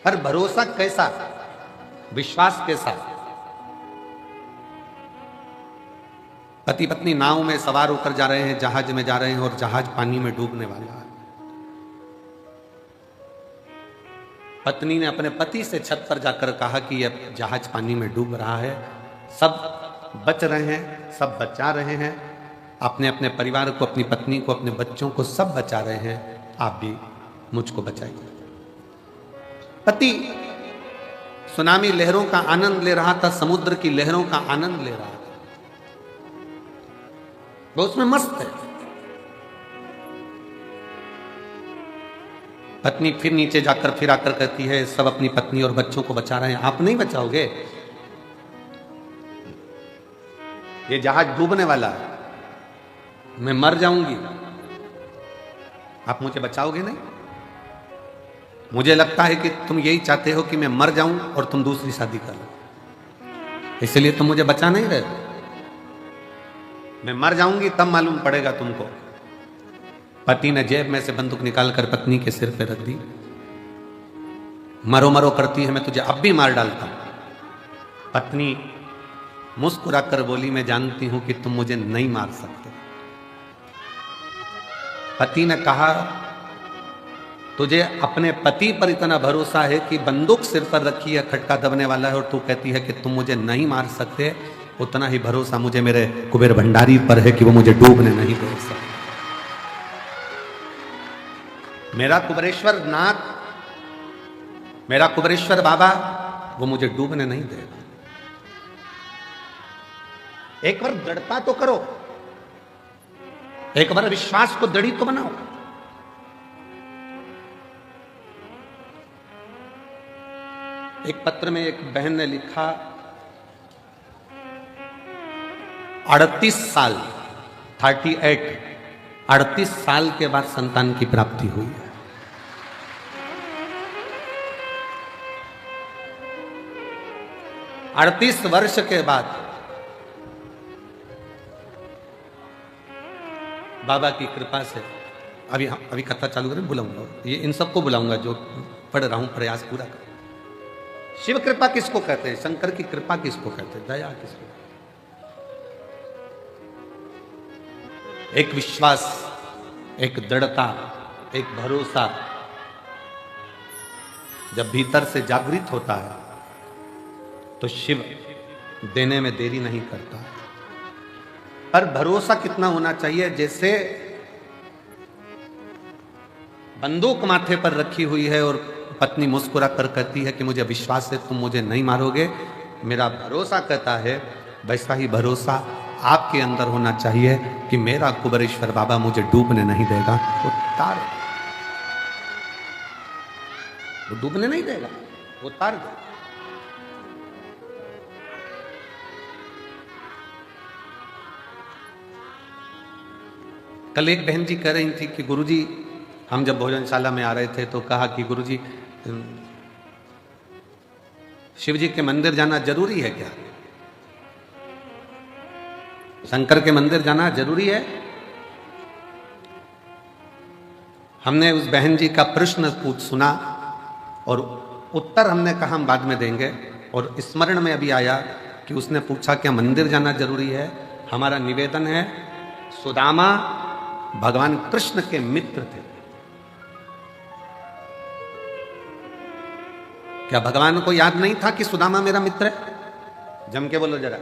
पर भरोसा कैसा, विश्वास कैसा? पति पत्नी नाव में सवार होकर जा रहे हैं, जहाज में जा रहे हैं और जहाज पानी में डूबने वाला है। पत्नी ने अपने पति से छत पर जाकर कहा कि यह जहाज पानी में डूब रहा है, सब बच रहे हैं, सब बचा रहे हैं, अपने अपने परिवार को, अपनी पत्नी को, अपने बच्चों को सब बचा रहे हैं, आप भी मुझको बचाइए। पति सुनामी लहरों का आनंद ले रहा था, समुद्र की लहरों का आनंद ले रहा था, वो उसमें मस्त है। पत्नी फिर नीचे जाकर फिर आकर कहती है, सब अपनी पत्नी और बच्चों को बचा रहे हैं, आप नहीं बचाओगे? ये जहाज डूबने वाला है, मैं मर जाऊंगी, आप मुझे बचाओगे नहीं? मुझे लगता है कि तुम यही चाहते हो कि मैं मर जाऊं और तुम दूसरी शादी कर लो, इसलिए तुम मुझे बचा नहीं रहे। मैं मर जाऊंगी तब मालूम पड़ेगा तुमको। पति ने जेब में से बंदूक निकालकर पत्नी के सिर पे रख दी। मरो मरो करती है, मैं तुझे अब भी मार डालता हूं। पत्नी मुस्कुराकर बोली, मैं जानती हूं कि तुम मुझे नहीं मार सकते। पति ने कहा, तुझे अपने पति पर इतना भरोसा है कि बंदूक सिर पर रखी है, खटका दबने वाला है, और तू कहती है कि तुम मुझे नहीं मार सकते। उतना ही भरोसा मुझे मेरे कुबेर भंडारी पर है कि वो मुझे डूबने नहीं दे सकते। मेरा कुबेरेश्वर नाथ, मेरा कुबेरेश्वर बाबा, वो मुझे डूबने नहीं देगा। एक बार दृढ़ता तो करो, एक बार विश्वास को दृढ़ी तो बनाओ। एक पत्र में एक बहन ने लिखा, 38 साल 38 साल के बाद संतान की प्राप्ति हुई है। अड़तीस वर्ष के बाद बाबा की कृपा से, अभी कथा चालू करें, बुलाऊंगा ये, इन सबको बुलाऊंगा जो पढ़ रहा हूं, प्रयास पूरा कर। शिव कृपा किसको कहते हैं? शंकर की कृपा किसको कहते हैं? दया किसको? एक विश्वास, एक दृढ़ता, एक भरोसा जब भीतर से जागृत होता है तो शिव देने में देरी नहीं करता। पर भरोसा कितना होना चाहिए? जैसे बंदूक माथे पर रखी हुई है और पत्नी मुस्कुरा कर कहती है कि मुझे विश्वास है तुम मुझे नहीं मारोगे, मेरा भरोसा कहता है, वैसा ही भरोसा आपके अंदर होना चाहिए कि मेरा कुबेरेश्वर बाबा मुझे डूबने नहीं देगा। वो तार, वो डूबने नहीं देगा, वो तार देगा। कल एक बहन जी कह रही थी कि गुरुजी, हम जब भोजनशाला में आ रहे थे तो कहा कि गुरुजी, शिव जी के मंदिर जाना जरूरी है क्या? शंकर के मंदिर जाना जरूरी है? हमने उस बहन जी का प्रश्न सुना और उत्तर हमने कहा हम बाद में देंगे, और स्मरण में अभी आया कि उसने पूछा क्या मंदिर जाना जरूरी है? हमारा निवेदन है, सुदामा भगवान कृष्ण के मित्र थे। क्या भगवान को याद नहीं था कि सुदामा मेरा मित्र है? जम के बोलो जरा,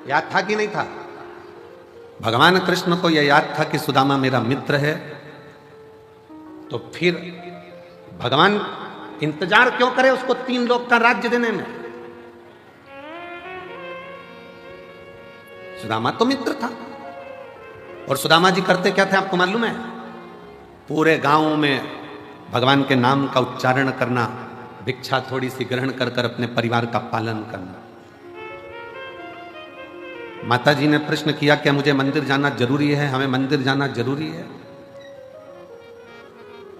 याद था कि नहीं था? भगवान कृष्ण को यह याद था कि सुदामा मेरा मित्र है, तो फिर भगवान इंतजार क्यों करे उसको 3 लोक का राज्य देने में? सुदामा तो मित्र था। और सुदामा जी करते क्या थे आपको मालूम है? पूरे गांव में भगवान के नाम का उच्चारण करना, भिक्षा थोड़ी सी ग्रहण कर कर अपने परिवार का पालन करना। माता जी ने प्रश्न किया क्या मुझे मंदिर जाना जरूरी है? हमें मंदिर जाना जरूरी है।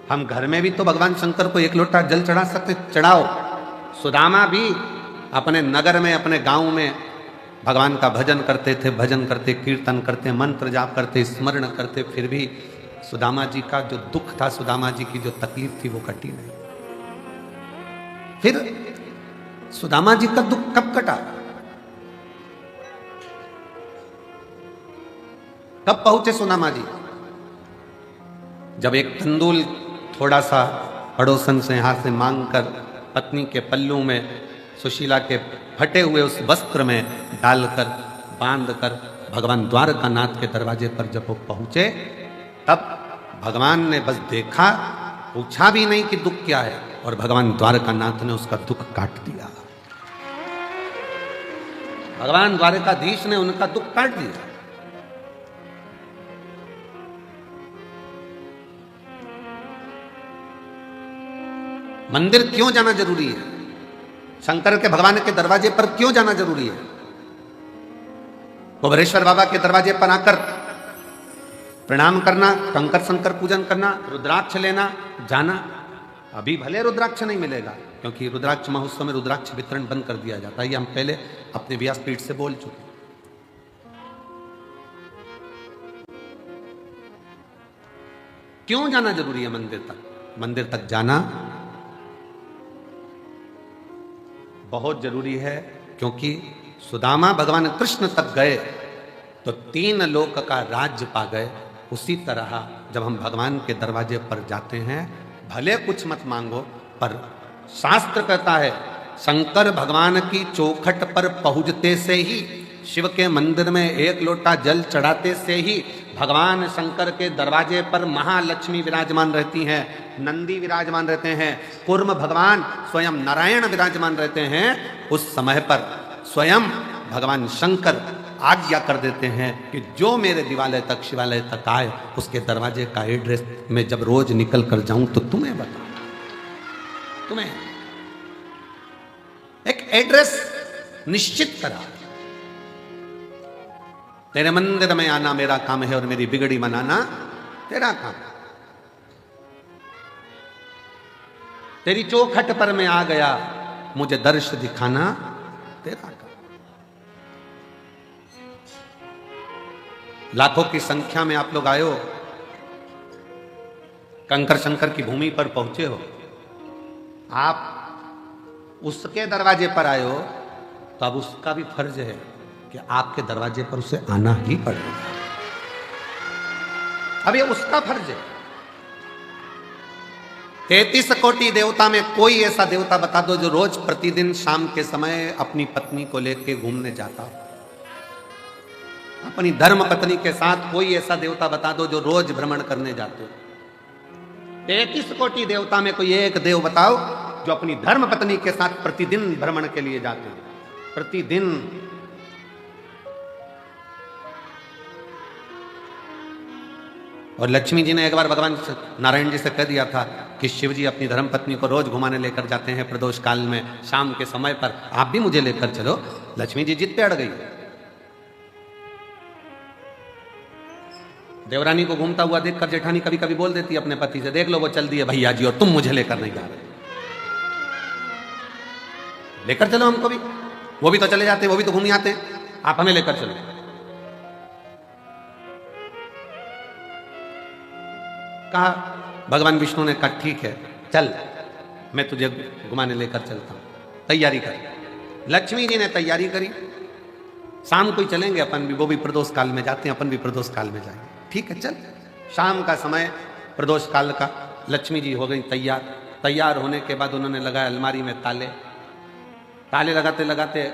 हम घर में भी तो भगवान शंकर को 1 लोटा जल चढ़ा सकते, चढ़ाओ। सुदामा भी अपने नगर में, अपने गांव में भगवान का भजन करते थे, भजन करते, कीर्तन करते, मंत्र जाप करते, स्मरण करते, फिर भी सुदामा जी का जो दुख था, सुदामा जी की जो तकलीफ थी, वो कटी नहीं। फिर सुदामा जी का दुख कब कटा, कब पहुंचे सुदामा जी? जब एक तंदूल थोड़ा सा पड़ोसन से यहां से मांगकर पत्नी के पल्लू में सुशीला के फटे हुए उस वस्त्र में डालकर बांधकर भगवान द्वारकानाथ के दरवाजे पर जब वो पहुंचे, तब भगवान ने बस देखा, पूछा भी नहीं कि दुख क्या है, और भगवान द्वारकानाथ ने उसका दुख काट दिया। भगवान द्वारकाधीश ने उनका दुख काट दिया। मंदिर क्यों जाना जरूरी है? शंकर के भगवान के दरवाजे पर क्यों जाना जरूरी है? गोबरेश्वर बाबा के दरवाजे पर आकर प्रणाम करना, कंकर शंकर पूजन करना, रुद्राक्ष लेना, जाना। अभी भले रुद्राक्ष नहीं मिलेगा, क्योंकि रुद्राक्ष महोत्सव में रुद्राक्ष वितरण बंद कर दिया जाता है, ये हम पहले अपने व्यासपीठ से बोल चुके। क्यों जाना जरूरी है मंदिर तक? मंदिर तक जाना बहुत जरूरी है, क्योंकि सुदामा भगवान कृष्ण तक गए तो 3 लोक का राज्य पा गए। उसी तरह जब हम भगवान के दरवाजे पर जाते हैं, भले कुछ मत मांगो, पर शास्त्र कहता है शंकर भगवान की चौखट पर पहुंचते से ही, शिव के मंदिर में 1 लोटा जल चढ़ाते से ही भगवान शंकर के दरवाजे पर महालक्ष्मी विराजमान रहती हैं, नंदी विराजमान रहते हैं, कूर्म भगवान स्वयं नारायण विराजमान रहते हैं। उस समय पर स्वयं भगवान शंकर आज्ञा कर देते हैं कि जो मेरे दिवालय तक, शिवालय तक आए, उसके दरवाजे का एड्रेस मैं जब रोज निकल कर जाऊं तो तुम्हें बताऊं। तुम्हें एक एड्रेस निश्चित करा, तेरे मंदिर में आना मेरा काम है और मेरी बिगड़ी मनाना तेरा काम। तेरी चौखट पर मैं आ गया, मुझे दर्श दिखाना तेरा काम। लाखों की संख्या में आप लोग आए हो, कंकर शंकर की भूमि पर पहुंचे हो, आप उसके दरवाजे पर आए हो, तो अब उसका भी फर्ज है कि आपके दरवाजे पर उसे आना ही पड़ेगा। अब ये उसका फर्ज है। 33 कोटि देवता में कोई ऐसा देवता बता दो जो रोज प्रतिदिन शाम के समय अपनी पत्नी को लेकर घूमने जाता हो। अपनी धर्म पत्नी के साथ कोई ऐसा देवता बता दो जो रोज भ्रमण करने जाते हो। 33 कोटि देवता में कोई एक देव बताओ जो अपनी धर्म पत्नी के साथ प्रतिदिन भ्रमण के लिए जाते हैं, प्रतिदिन। और लक्ष्मी जी ने एक बार भगवान नारायण जी से कह दिया था कि शिव जी अपनी धर्म पत्नी को रोज घुमाने लेकर जाते हैं प्रदोष काल में, शाम के समय पर आप भी मुझे लेकर चलो। लक्ष्मी जी जिद पे अड़ गई। देवरानी को घूमता हुआ देखकर जेठानी कभी कभी बोल देती अपने पति से, देख लो वो चल दिए भैया जी और तुम मुझे लेकर नहीं जा रहे, लेकर चलो हमको भी। वो भी तो चले जाते, वो भी तो घूम आते हैं, आप हमें लेकर चलो। कहा, भगवान विष्णु ने कहा ठीक है चल, मैं तुझे घुमाने लेकर चलता हूं, तैयारी कर। लक्ष्मी जी ने तैयारी करी, शाम को ही चलेंगे अपन भी, वो भी प्रदोष काल में जाते हैं, अपन भी प्रदोष काल में जाएंगे। ठीक है चल। शाम का समय प्रदोष काल का, लक्ष्मी जी हो गई तैयार। तैयार होने के बाद उन्होंने लगाया अलमारी में ताले। ताले लगाते लगाते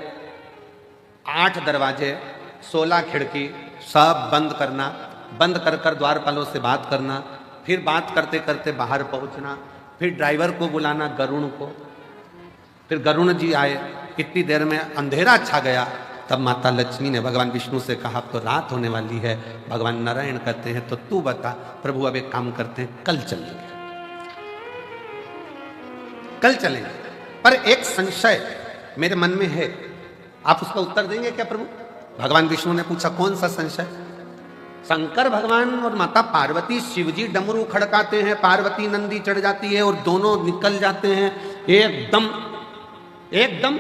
8 दरवाजे, 16 खिड़की सब बंद करना, बंद कर कर द्वारपालों से बात करना, फिर बात करते करते बाहर पहुंचना, फिर ड्राइवर को बुलाना गरुण को, फिर गरुण जी आए। कितनी देर में अंधेरा छा गया। तब माता लक्ष्मी ने भगवान विष्णु से कहा अब तो रात होने वाली है। भगवान नारायण कहते हैं तो तू बता प्रभु, अब एक काम करते हैं, कल चलेंगे, कल चलेंगे। पर एक संशय मेरे मन में है, आप उसका उत्तर देंगे क्या प्रभु? भगवान विष्णु ने पूछा कौन सा संशय? शंकर भगवान और माता पार्वती, शिवजी डमरू खड़काते हैं, पार्वती नंदी चढ़ जाती है और दोनों निकल जाते हैं एकदम एकदम।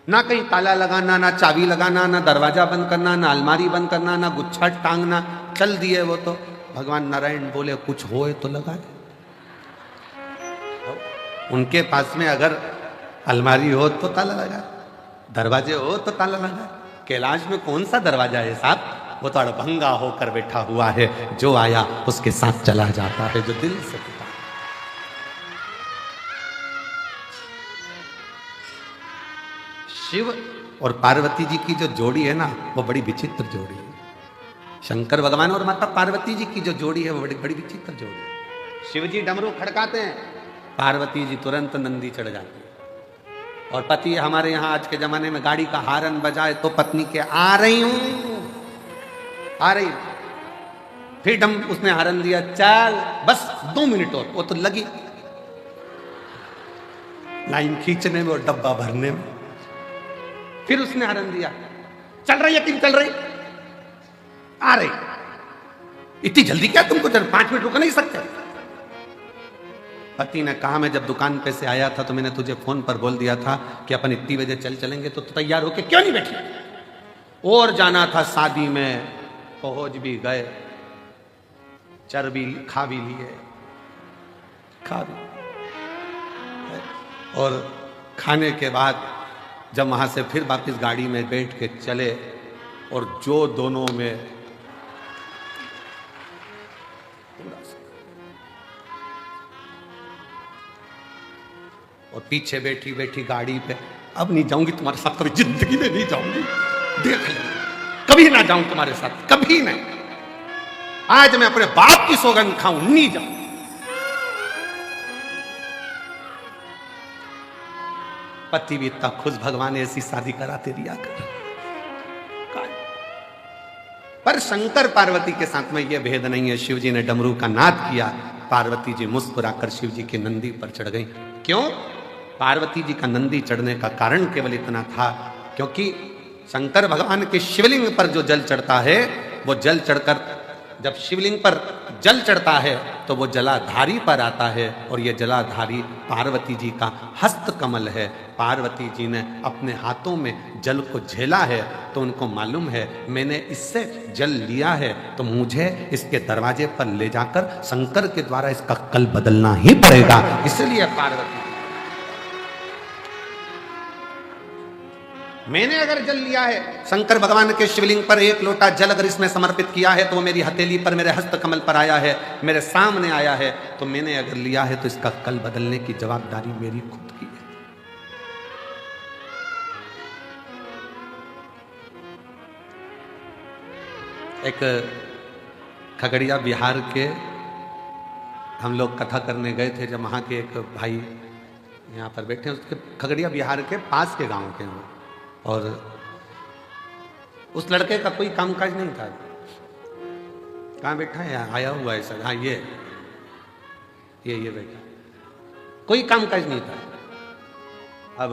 ना कहीं ताला लगाना, ना चाबी लगाना, ना दरवाजा बंद करना, ना अलमारी बंद करना, ना गुच्छा टांगना, चल दिए वो तो। भगवान नारायण बोले कुछ होए तो लगाए। उनके पास में अगर अलमारी हो तो ताला लगा, दरवाजे हो तो ताला लगा। कैलाश में कौन सा दरवाजा है साहब? वो तो अड़भंगा होकर बैठा हुआ है, जो आया उसके साथ चला जाता है, जो दिल से पिता। शिव और पार्वती जी की जो जोड़ी है ना, वो बड़ी विचित्र जोड़ी है। शंकर भगवान और माता पार्वती जी की जो जोड़ी है वो बड़ी बड़ी विचित्र जोड़ी है। शिव जी डमरू खड़काते हैं, पार्वती जी तुरंत नंदी चढ़ जाती है। और पति हमारे यहाँ आज के जमाने में गाड़ी का हारन बजाए तो पत्नी के आ रही हूं, आ रही। फिर उसने हारन दिया, चल बस 2 मिनट और। वो तो लगी लाइन खींचने में और डब्बा भरने में। फिर उसने हारन दिया, चल रही है, चल रही, आ रही। इतनी जल्दी क्या तुमको? 5 मिनट रुक नहीं सकते? पति ने कहा, मैं जब दुकान पे से आया था तो मैंने तुझे फोन पर बोल दिया था कि अपन इतनी बजे चलेंगे, तो तैयार होके क्यों नहीं बैठी? और जाना था शादी में, पहुंच भी गए, चर भी खा भी लिए, खा भी, और खाने के बाद जब वहां से फिर वापस गाड़ी में बैठ के चले, और जो दोनों में और पीछे बैठी बैठी गाड़ी पे, अब नहीं जाऊंगी तुम्हारे साथ, कभी जिंदगी में नहीं जाऊंगी, देख लो, कभी ना जाऊं तुम्हारे साथ, कभी नहीं। आज मैं अपने बाप की सौगंध खाऊं, नहीं जाऊं। पति भी इतना खुश, भगवान ऐसी शादी कराते दिया कर। पर शंकर पार्वती के साथ में यह भेद नहीं है। शिव जी ने डमरू का नाद किया, पार्वती जी मुस्कुराकर शिव जी की नंदी पर चढ़ गई। क्यों? पार्वती जी का नंदी चढ़ने का कारण केवल इतना था, क्योंकि शंकर भगवान के शिवलिंग पर जो जल चढ़ता है, वो जल चढ़कर जब शिवलिंग पर जल चढ़ता है तो वो जलाधारी पर आता है, और ये जलाधारी पार्वती जी का हस्त कमल है। पार्वती जी ने अपने हाथों में जल को झेला है, तो उनको मालूम है मैंने इससे जल लिया है, तो मुझे इसके दरवाजे पर ले जाकर शंकर के द्वारा इसका कल बदलना ही पड़ेगा। इसलिए पार्वती, मैंने अगर जल लिया है शंकर भगवान के शिवलिंग पर, एक लोटा जल अगर इसमें समर्पित किया है, तो वो मेरी हथेली पर, मेरे हस्त कमल पर आया है, मेरे सामने आया है, तो मैंने अगर लिया है तो इसका कल बदलने की जवाबदारी मेरी खुद की है। एक खगड़िया बिहार के हम लोग कथा करने गए थे, जब वहां के एक भाई यहाँ पर बैठे, उसके खगड़िया बिहार के पास के गांव के हैं, और उस लड़के का कोई कामकाज नहीं था। कहाँ बैठा है? आया हुआ है सर। हाँ, ये बैठा, कोई कामकाज नहीं था। अब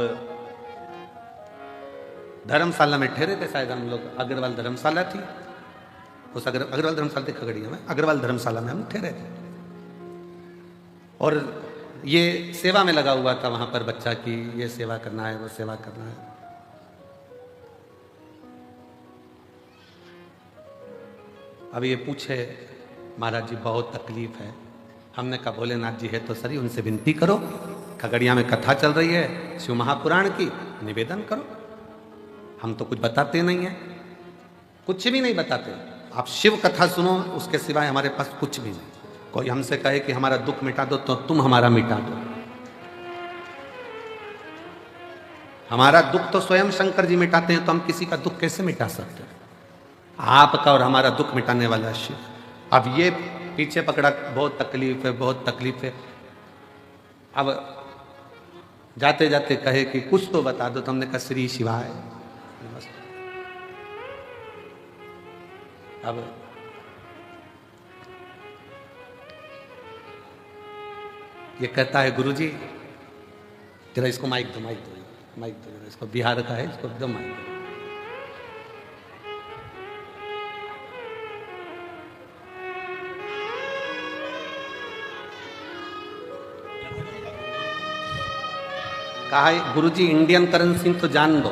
धर्मशाला में ठहरे थे शायद हम लोग, अग्रवाल धर्मशाला थी, उस अग्रवाल धर्मशाला थी खगड़िया में, अग्रवाल धर्मशाला में हम ठहरे थे। और ये सेवा में लगा हुआ था वहां पर बच्चा की, ये सेवा करना है, वो सेवा करना है। अब ये पूछे, महाराज जी बहुत तकलीफ है। हमने कहा भोलेनाथ जी है तो सही, उनसे विनती करो, खगड़िया में कथा चल रही है शिव महापुराण की, निवेदन करो। हम तो कुछ बताते नहीं है, कुछ भी नहीं बताते। आप शिव कथा सुनो, उसके सिवाय हमारे पास कुछ भी नहीं। कोई हमसे कहे कि हमारा दुख मिटा दो, तो तुम हमारा मिटा दो। हमारा दुख तो स्वयं शंकर जी मिटाते हैं, तो हम किसी का दुख कैसे मिटा सकते हैं? आपका और हमारा दुख मिटाने वाला शिव। अब ये पीछे पकड़ा, बहुत तकलीफ है, बहुत तकलीफ है। अब जाते जाते कहे कि कुछ तो बता दो, तो हमने कहा श्री शिवाय नमस्ते। अब ये कहता है गुरुजी जरा इसको माइक दो, माइक दो, माइक दो, इसको बिहार का है, इसको एकदम माइक दो। कहा है गुरुजी इंडियन करेंसी तो जान दो,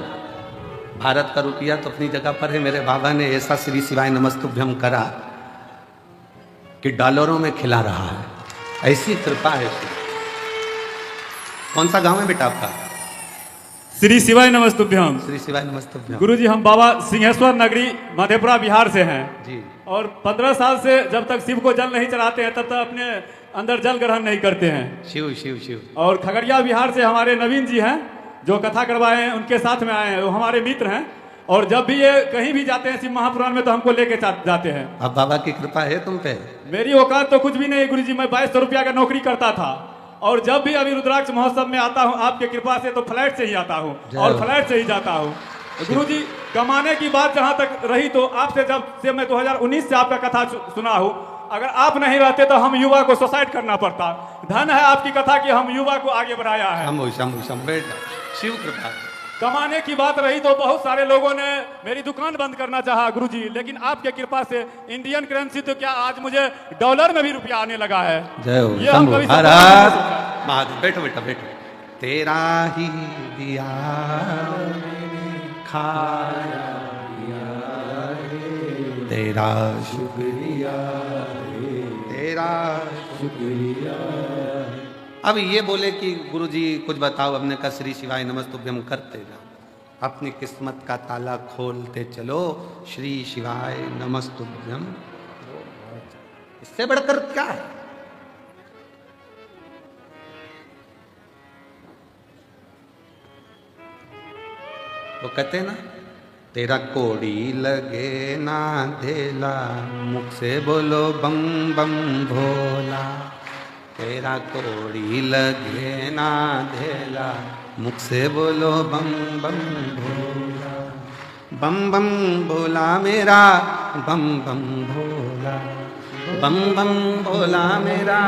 भारत का रुपया तो अपनी जगह पर है। मेरे बाबा ने ऐसा श्री शिवाय नमस्तुभ्यम करा कि डॉलरों में खिला रहा है, ऐसी कृपा है। कौन सा गांव है बेटा आपका? श्री शिवाय नमस्तुभ्यम। श्री शिवाय नमस्तुभ्यम। गुरुजी हम बाबा सिंहेश्वर नगरी मधेपुरा बिहार से हैं जी। और 15 साल से जब तक शिव को जल नहीं चढ़ाते हैं तब तक अपने अंदर जल ग्रहण नहीं करते हैं। शिव शिव शिव। और खगड़िया बिहार से हमारे नवीन जी हैं जो कथा करवाए हैं, उनके साथ में आए हैं, वो हमारे मित्र हैं। और जब भी ये कहीं भी जाते हैं शिव महापुराण में तो हमको लेके जाते हैं। अब बाबा की कृपा है तुम पे? मेरी औकात तो कुछ भी नहीं गुरुजी, मैं 2200 रुपया का नौकरी करता था और जब भी अभी रुद्राक्ष महोत्सव में आता हूँ आपके कृपा से तो फ्लैट से ही आता हूँ और फ्लैट से ही जाता हूँ। गुरुजी कमाने की बात जहाँ तक रही तो आपसे जब से मैं 2019 से आपका कथा सुना हूँ, अगर आप नहीं रहते तो हम युवा को सुसाइड करना पड़ता। धन है आपकी कथा कि हम युवा को आगे बढ़ाया है। शिव कृपा। कमाने की बात रही तो बहुत सारे लोगों ने मेरी दुकान बंद करना चाहा गुरुजी, लेकिन आपके कृपा से इंडियन करेंसी तो क्या आज मुझे डॉलर में भी रुपया आने लगा है। जय हो ये हम कभी महादेव। बैठो बेटा बैठो। तेरा ही दिया खाया तेरा शुक्रिया तेरा शुक्रिया। अब ये बोले कि गुरुजी कुछ बताओ। हमने कहा श्री शिवाय नमस्तुभ्यम करते जाओ, अपनी किस्मत का ताला खोलते चलो। श्री शिवाय नमस्तुभ्यम, इससे बढ़कर क्या है? वो कहते ना, तेरा कोड़ी लगे ना धेला, मुख से बोलो बम बम भोला। तेरा कोड़ी लगे ना धेला, मुख से बोलो बम बम भोला। बम बम भोला मेरा बम बम भोला, बम बम भोला मेरा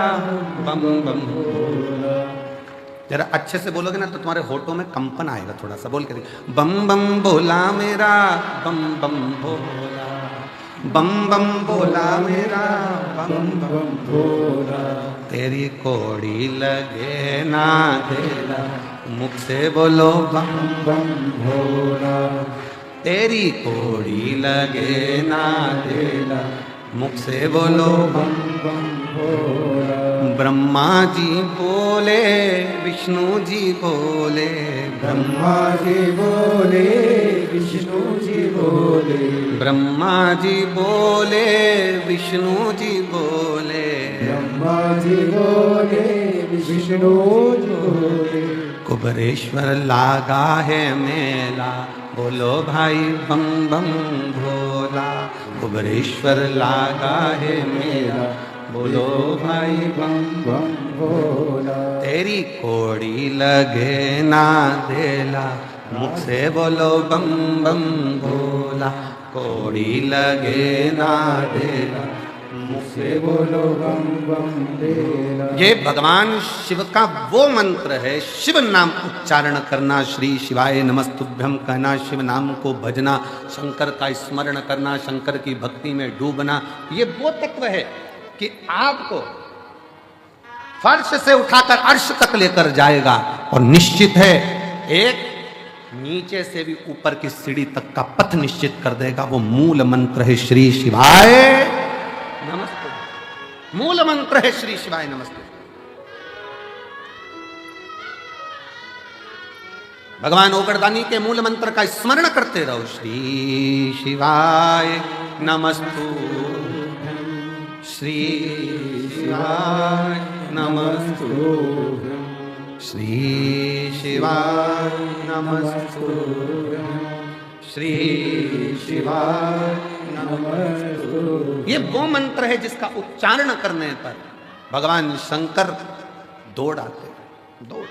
बम बम भोला। जरा अच्छे से बोलोगे ना तो तुम्हारे होठों में कंपन आएगा। थोड़ा सा बोल के देखो। बम बम भोला मेरा बम बम भोला, बम बम भोला मेरा बम बम भोला। तेरी कोड़ी लगे ना धेला, मुख से बोलो बम बम भोला। तेरी कोड़ी लगे ना धेला, मुख से बोलो बम बम भोला। ब्रह्मा जी बोले विष्णु जी बोले, ब्रह्मा जी बोले विष्णु जी बोले, ब्रह्मा जी बोले विष्णु जी बोले, ब्रह्मा जी बोले विष्णु जी बोले। कुबेरेश्वर लागा है मेला, बोलो भाई बम बम भोला। कुबेरेश्वर लागा है मेला, बोलो भाई बम बम भोला। तेरी कोड़ी लगे ना धेला, मुख से बोलो बम बम भोला। कोड़ी लगे ना धेला, मुख से बोलो बम बम धेला। ये भगवान शिव का वो मंत्र है। शिव नाम उच्चारण करना, श्री शिवाय नमस्तुभ्यम कहना, शिव नाम को भजना, शंकर का स्मरण करना, शंकर की भक्ति में डूबना। ये वो तत्व है कि आपको फर्श से उठाकर अर्श तक लेकर जाएगा। और निश्चित है एक नीचे से भी ऊपर की सीढ़ी तक का पथ निश्चित कर देगा। वो मूल मंत्र है श्री शिवाय नमस्ते। मूल मंत्र है श्री शिवाय नमस्ते। भगवान ओगरदानी के मूल मंत्र का स्मरण करते रहो। श्री शिवाय नमस्तुभ्यम, श्री शिवाय नमस्तुभ्यम, श्री शिवाय नमस्तुभ्यम, श्री शिवाय नमस्तुभ्यम। ये वो मंत्र है जिसका उच्चारण करने पर भगवान शंकर दौड़ आते। दौड़।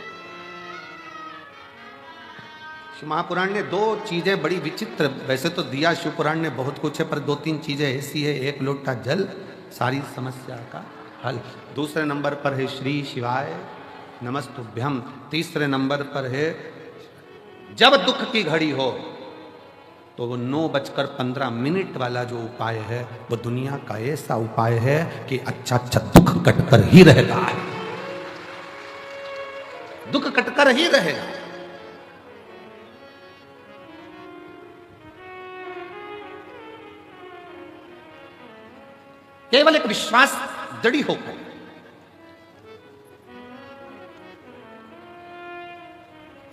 शिव महापुराण ने दो चीजें बड़ी विचित्र, वैसे तो दिया शिव पुराण ने बहुत कुछ है, पर दो तीन चीजें ऐसी है। एक लोटा जल सारी समस्या का हल। दूसरे नंबर पर है श्री शिवाय नमस्तुभ्यम। तीसरे नंबर पर है जब दुख की घड़ी हो तो वो 9:15 वाला जो उपाय है वो दुनिया का ऐसा उपाय है कि अच्छा अच्छा दुख कटकर ही रहता है। दुख कटकर ही रहेगा। केवल एक विश्वास दृढ़ होकर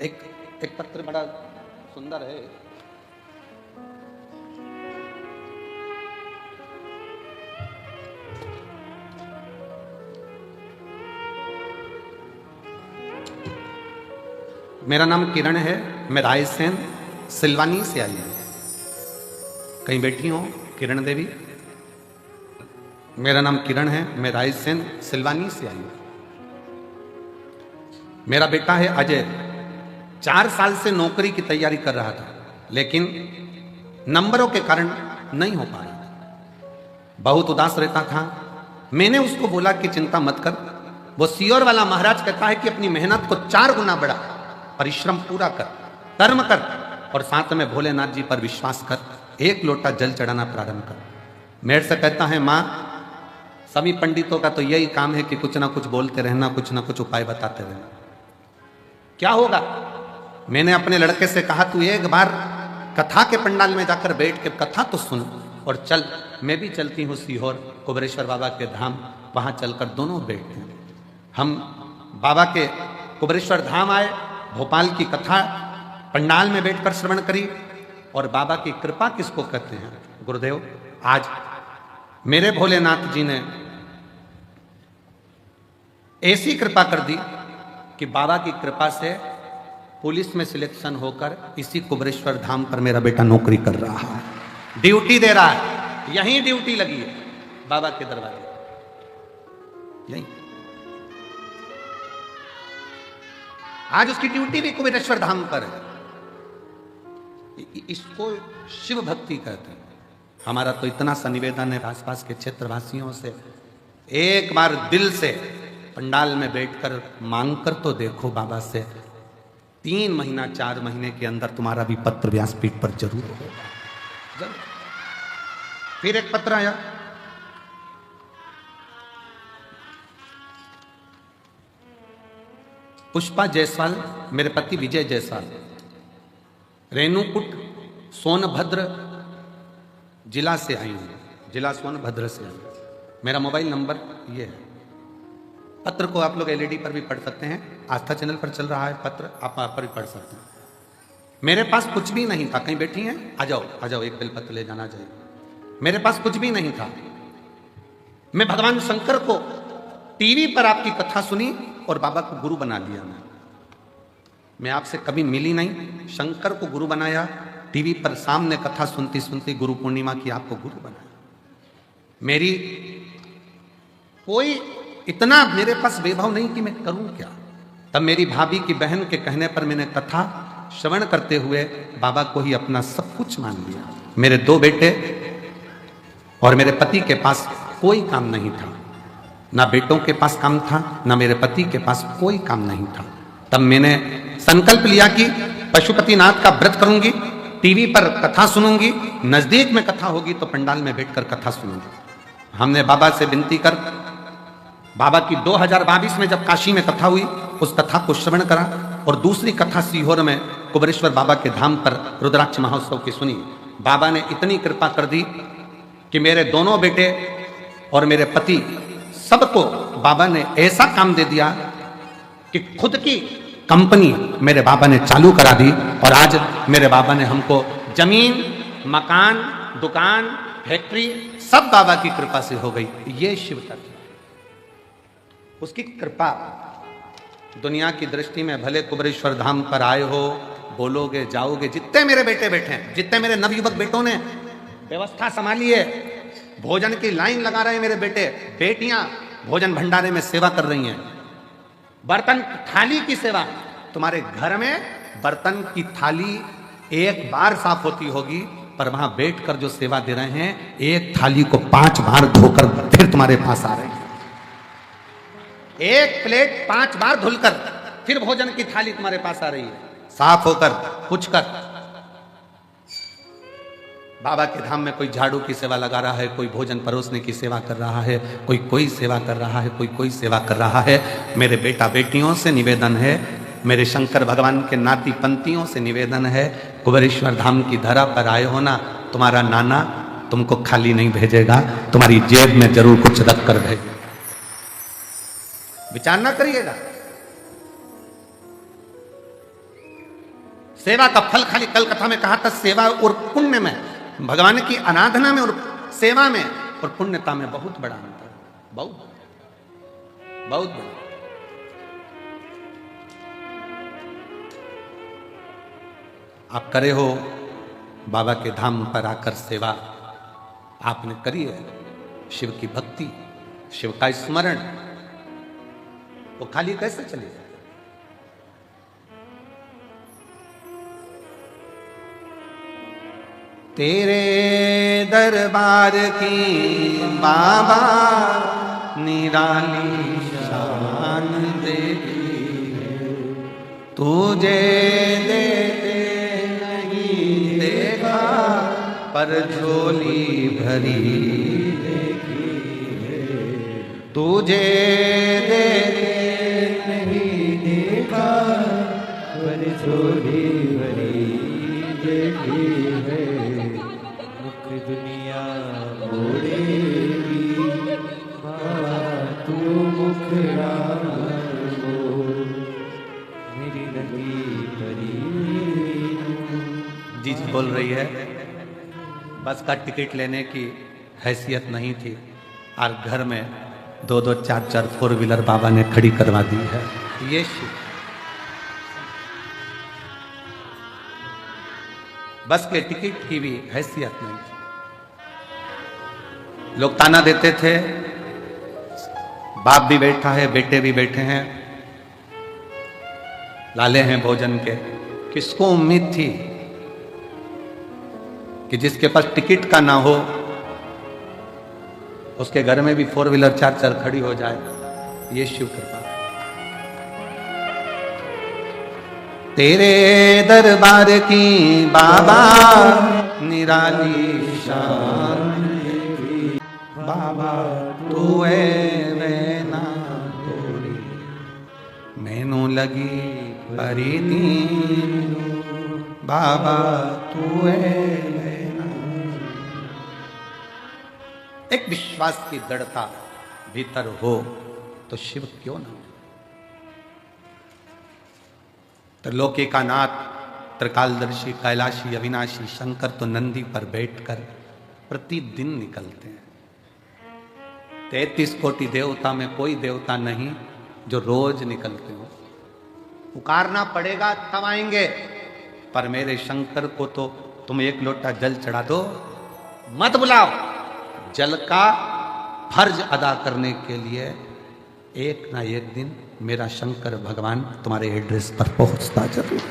एक पत्र बड़ा सुंदर है। मेरा नाम किरण है, मैं रायसेन सिलवानी से आई हूं। कहीं बैठी हो किरण देवी? मेरा नाम किरण है, मैं रायसेन सिलवानी से आई हूं। मेरा बेटा है अजय, 4 साल से नौकरी की तैयारी कर रहा था, लेकिन नंबरों के कारण नहीं हो पा रहा था। बहुत उदास रहता था। मैंने उसको बोला कि चिंता मत कर, वो सीओर वाला महाराज कहता है कि अपनी मेहनत को 4 गुना बढ़ा, परिश्रम पूरा कर, कर्म कर और साथ में भोलेनाथ जी पर विश्वास कर, 1 लोटा जल चढ़ाना प्रारंभ कर। मेरे से कहता है, माँ सभी पंडितों का तो यही काम है कि कुछ ना कुछ बोलते रहना, कुछ ना कुछ उपाय बताते रहना, क्या होगा? मैंने अपने लड़के से कहा, तू एक बार कथा के पंडाल में जाकर बैठ के कथा तो सुन और चल। मैं भी चलती हूँ सीहोर कुबेरेश्वर बाबा के धाम, वहां चलकर दोनों बैठे। हम बाबा के कुबेरेश्वर धाम आए, भोपाल की कथा पंडाल में बैठकर श्रवण करी। और बाबा की कृपा किसको कहते हैं गुरुदेव? आज मेरे भोलेनाथ जी ने ऐसी कृपा कर दी कि बाबा की कृपा से पुलिस में सिलेक्शन होकर इसी कुबेरेश्वर धाम पर मेरा बेटा नौकरी कर रहा है, ड्यूटी दे रहा है। यहीं ड्यूटी लगी है बाबा के दरबार, यही। आज उसकी ड्यूटी भी कुबेरेश्वर धाम पर है। इसको शिव भक्ति कहते हैं। हमारा तो इतना सा निवेदन है आसपास के क्षेत्रवासियों से, एक बार दिल से पंडाल में बैठकर मांग कर तो देखो बाबा से, 3 महीना 4 महीने के अंदर तुम्हारा भी पत्र व्यासपीठ पर जरूर होगा, जरूर। फिर एक पत्र आया, पुष्पा जायसवाल, मेरे पति विजय जायसवाल, रेणुकूट सोनभद्र जिला से आई हूं, जिला सोनभद्र से आई हूं। मेरा मोबाइल नंबर ये है। पत्र को आप लोग एलईडी पर भी पढ़ सकते हैं, आस्था चैनल पर चल रहा है पत्र, आप वहां पर भी पढ़ सकते हैं। मेरे पास कुछ भी नहीं था। कहीं बैठी हैं? आ जाओ आ जाओ, एक बेलपत्र ले जाना चाहिए। मेरे पास कुछ भी नहीं था। मैं भगवान शंकर को टीवी पर आपकी कथा सुनी और बाबा को गुरु बना लिया। मैं आपसे कभी मिली नहीं, शंकर को गुरु बनाया, टीवी पर सामने कथा सुनती सुनती गुरु पूर्णिमा की आपको गुरु बनाया। मेरी कोई इतना मेरे पास वैभव नहीं कि मैं करूं क्या। तब मेरी भाभी की बहन के कहने पर मैंने कथा श्रवण करते हुए बाबा को ही अपना सब कुछ मान लिया। मेरे 2 बेटे और मेरे पति के पास कोई काम नहीं था, ना बेटों के पास काम था, ना मेरे पति के पास कोई काम नहीं था। तब मैंने संकल्प लिया कि पशुपतिनाथ का व्रत करूंगी, टीवी पर कथा सुनूंगी, नजदीक में कथा होगी तो पंडाल में बैठकर कथा सुनूंगी। हमने बाबा से विनती कर बाबा की 2022 में जब काशी में कथा हुई, उस कथा को श्रवण करा और दूसरी कथा सीहोर में कुबेरेश्वर बाबा के धाम पर रुद्राक्ष महोत्सव की सुनी। बाबा ने इतनी कृपा कर दी कि मेरे दोनों बेटे और मेरे पति सबको बाबा ने ऐसा काम दे दिया कि खुद की कंपनी मेरे बाबा ने चालू करा दी। और आज मेरे बाबा ने हमको जमीन, मकान, दुकान, फैक्ट्री सब बाबा की कृपा से हो गई। ये शिव तत्व, उसकी कृपा। दुनिया की दृष्टि में भले कुबेरेश्वर धाम पर आए हो, बोलोगे जाओगे, जितने मेरे बेटे बैठे हैं, जितने मेरे नवयुवक बेटों ने व्यवस्था संभाली है, भोजन की लाइन लगा रहे हैं मेरे बेटे, बेटियां भोजन भंडारे में सेवा कर रही हैं, बर्तन थाली की सेवा। तुम्हारे घर में बर्तन की थाली एक बार साफ होती होगी, पर वहां बैठकर जो सेवा दे रहे हैं, एक थाली को 5 बार धोकर फिर तुम्हारे पास आ रहे हैं। एक प्लेट 5 बार धुलकर फिर भोजन की थाली तुम्हारे पास आ रही है, साफ होकर, कुछ कर। बाबा के धाम में कोई झाड़ू की सेवा लगा रहा है, कोई भोजन परोसने की सेवा कर रहा है, कोई सेवा कर रहा है, कोई सेवा कर रहा है। मेरे बेटा बेटियों से निवेदन है, मेरे शंकर भगवान के नाती पंथियों से निवेदन है, कुबेरेश्वर धाम की धरा पर आए हो ना, तुम्हारा नाना तुमको खाली नहीं भेजेगा, तुम्हारी जेब में जरूर कुछ रख कर भेजेगा। विचार ना करिएगा। सेवा का फल खाली कल कथा में कहा था, सेवा और पुण्य में, भगवान की आराधना में और सेवा में और पुण्यता में बहुत बड़ा अंतर है, बहुत बहुत बड़ा। आप करे हो बाबा के धाम पर आकर सेवा, आपने करी है शिव की भक्ति, शिव का स्मरण, वो खाली कैसे चले जाए? तेरे दरबार की बाबा निराली शान देखी है, तुझे देते नहीं देखा पर झोली भरी देखी है, तुझे देते नहीं देखा पर झोली भरी देखी है। मुख दुनिया मोड़ेगी बाबा तू मुखड़ा मेरी लगी परी। जी जी बोल रही है, बस का टिकट लेने की हैसियत नहीं थी और घर में 2-2 4-4 4 व्हीलर बाबा ने खड़ी करवा दी है। ये बस के टिकट की भी हैसियत नहीं थी। लोग ताना देते थे, बाप भी बैठा है, बेटे भी बैठे हैं, लाले हैं भोजन के। किसको उम्मीद थी कि जिसके पास टिकट का ना हो उसके घर में भी 4 व्हीलर 4-4 खड़ी हो जाए। ये शिव कृपा। तेरे दरबार की बाबा निराली शान बाबा तू वैना तोरी मैनू लगी परी बाबा तू वैना। एक विश्वास की दृढ़ता भीतर हो तो शिव क्यों ना। त्रिलोकी का नाथ, त्रिकालदर्शी, कैलाशी, अविनाशी शंकर तो नंदी पर बैठकर प्रतिदिन निकलते हैं। 33 कोटि देवता में कोई देवता नहीं जो रोज निकलते हो। पुकारना पड़ेगा तब आएंगे, पर मेरे शंकर को तो तुम एक लोटा जल चढ़ा दो, मत बुलाओ। जल का फर्ज अदा करने के लिए एक ना एक दिन मेरा शंकर भगवान तुम्हारे एड्रेस पर पहुंचता जरूर है।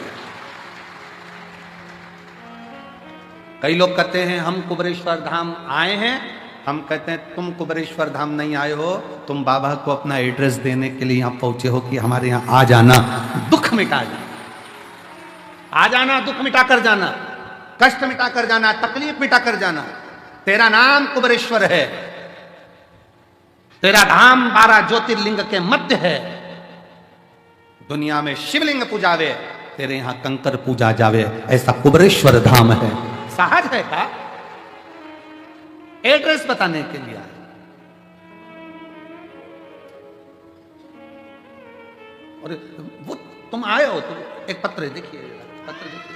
कई लोग कहते हैं हम कुबेरेश्वर धाम आए हैं, हम कहते हैं तुम कुबेरेश्वर धाम नहीं आए हो, तुम बाबा को अपना एड्रेस देने के लिए यहां पहुंचे हो कि हमारे यहां आ जाना, दुख मिटा जाना, आ जाना, दुख मिटा कर जाना, कष्ट मिटा कर जाना, तकलीफ मिटा कर जाना। तेरा नाम कुबेरेश्वर है, तेरा धाम 12 ज्योतिर्लिंग के मध्य है। दुनिया में शिवलिंग पूजावे, तेरे यहां कंकर पूजा जावे, ऐसा कुबेरेश्वर धाम है। सहज है का एड्रेस बताने के लिए। और वो तुम आए हो तो एक पत्र देखिए, पत्र देखिए।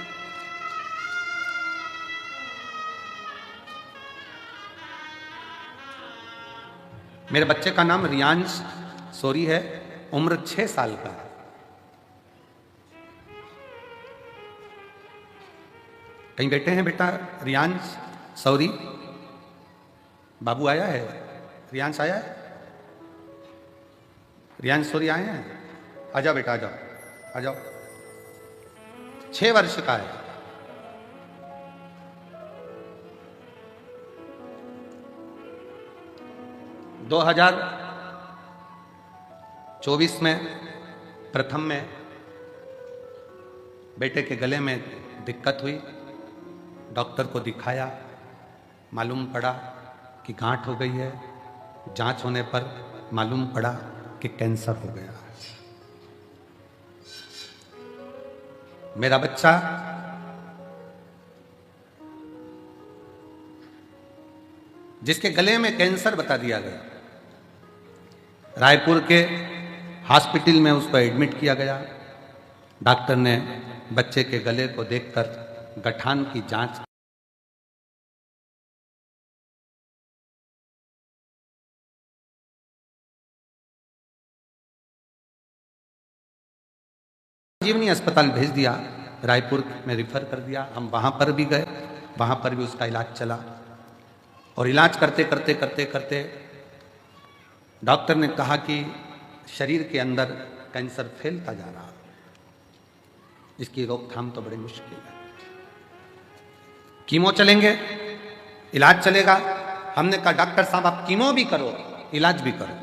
मेरे बच्चे का नाम रियांश सोरी है, उम्र 6 साल का है। कहीं बैठे हैं बेटा रियांश सौरी? बाबू आया है? रियांश आया है? रियांश सौरी आए हैं? आ जाओ बेटा, आ जाओ, आ जाओ। 6 वर्ष का है। दो 2024 में प्रथम में बेटे के गले में दिक्कत हुई, डॉक्टर को दिखाया, मालूम पड़ा कि गांठ हो गई है। जांच होने पर मालूम पड़ा कि कैंसर हो गया। मेरा बच्चा जिसके गले में कैंसर बता दिया गया, रायपुर के हॉस्पिटल में उसको एडमिट किया गया। डॉक्टर ने बच्चे के गले को देखकर गठान की जांच जीवनी अस्पताल भेज दिया, रायपुर में रिफर कर दिया। हम वहाँ पर भी गए, वहाँ पर भी उसका इलाज चला और इलाज करते करते करते करते डॉक्टर ने कहा कि शरीर के अंदर कैंसर फैलता जा रहा, इसकी रोकथाम तो बड़ी मुश्किल है। कीमो चलेंगे, इलाज चलेगा। हमने कहा डॉक्टर साहब आप कीमो भी करो, इलाज भी करो,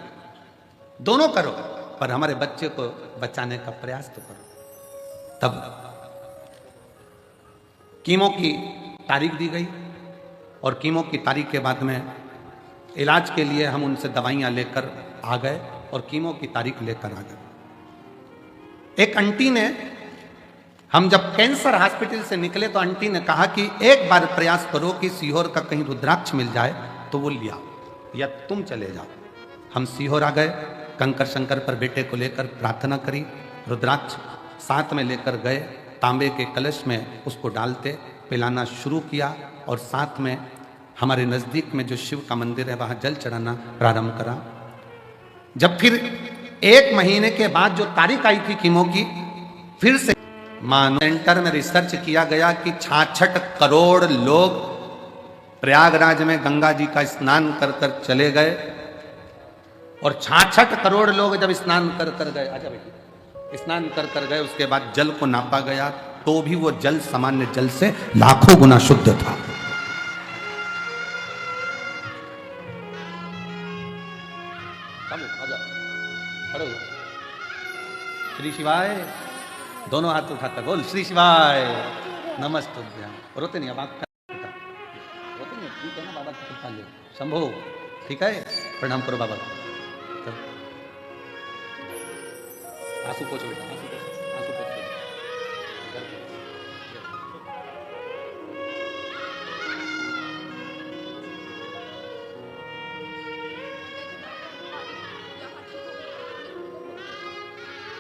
दोनों करो, पर हमारे बच्चे को बचाने का प्रयास तो करो। तब कीमो की तारीख दी गई और कीमो की तारीख के बाद में इलाज के लिए हम उनसे दवाइयां लेकर आ गए और कीमो की तारीख लेकर आ गए। एक आंटी ने, हम जब कैंसर हॉस्पिटल से निकले तो आंटी ने कहा कि एक बार प्रयास करो कि सीहोर का कहीं रुद्राक्ष मिल जाए तो वो लिया या तुम चले जाओ। हम सीहोर आ गए, कंकर शंकर पर बेटे को लेकर प्रार्थना करी, रुद्राक्ष साथ में लेकर गए, तांबे के कलश में उसको डालते, पिलाना शुरू किया और साथ में हमारे नज़दीक में जो शिव का मंदिर है वहाँ जल चढ़ाना प्रारंभ करा। जब फिर 1 महीने के बाद जो तारीख आई थी कीमो की, फिर से मानो सेंटर में रिसर्च किया गया कि 66 करोड़ लोग प्रयागराज में गंगा जी का स्नान कर कर चले गए और 66 करोड़ लोग जब स्नान कर कर गए, आजा बेटी, स्नान कर कर गए, उसके बाद जल को नापा गया तो भी वो जल सामान्य जल से लाखों गुना शुद्ध था। श्री शिवाय, दोनों हाथ उठाकर बोल श्री शिवाय नमस्तुभ्यं। रोते नहीं, अब आप रोते नहीं, ठीक है ना, बाबा की कृपा ले, शंभो, ठीक है, प्रणाम करो बाबा को। आंसू पोछो बेटा, आंसू पोछो, आंसू पोछो।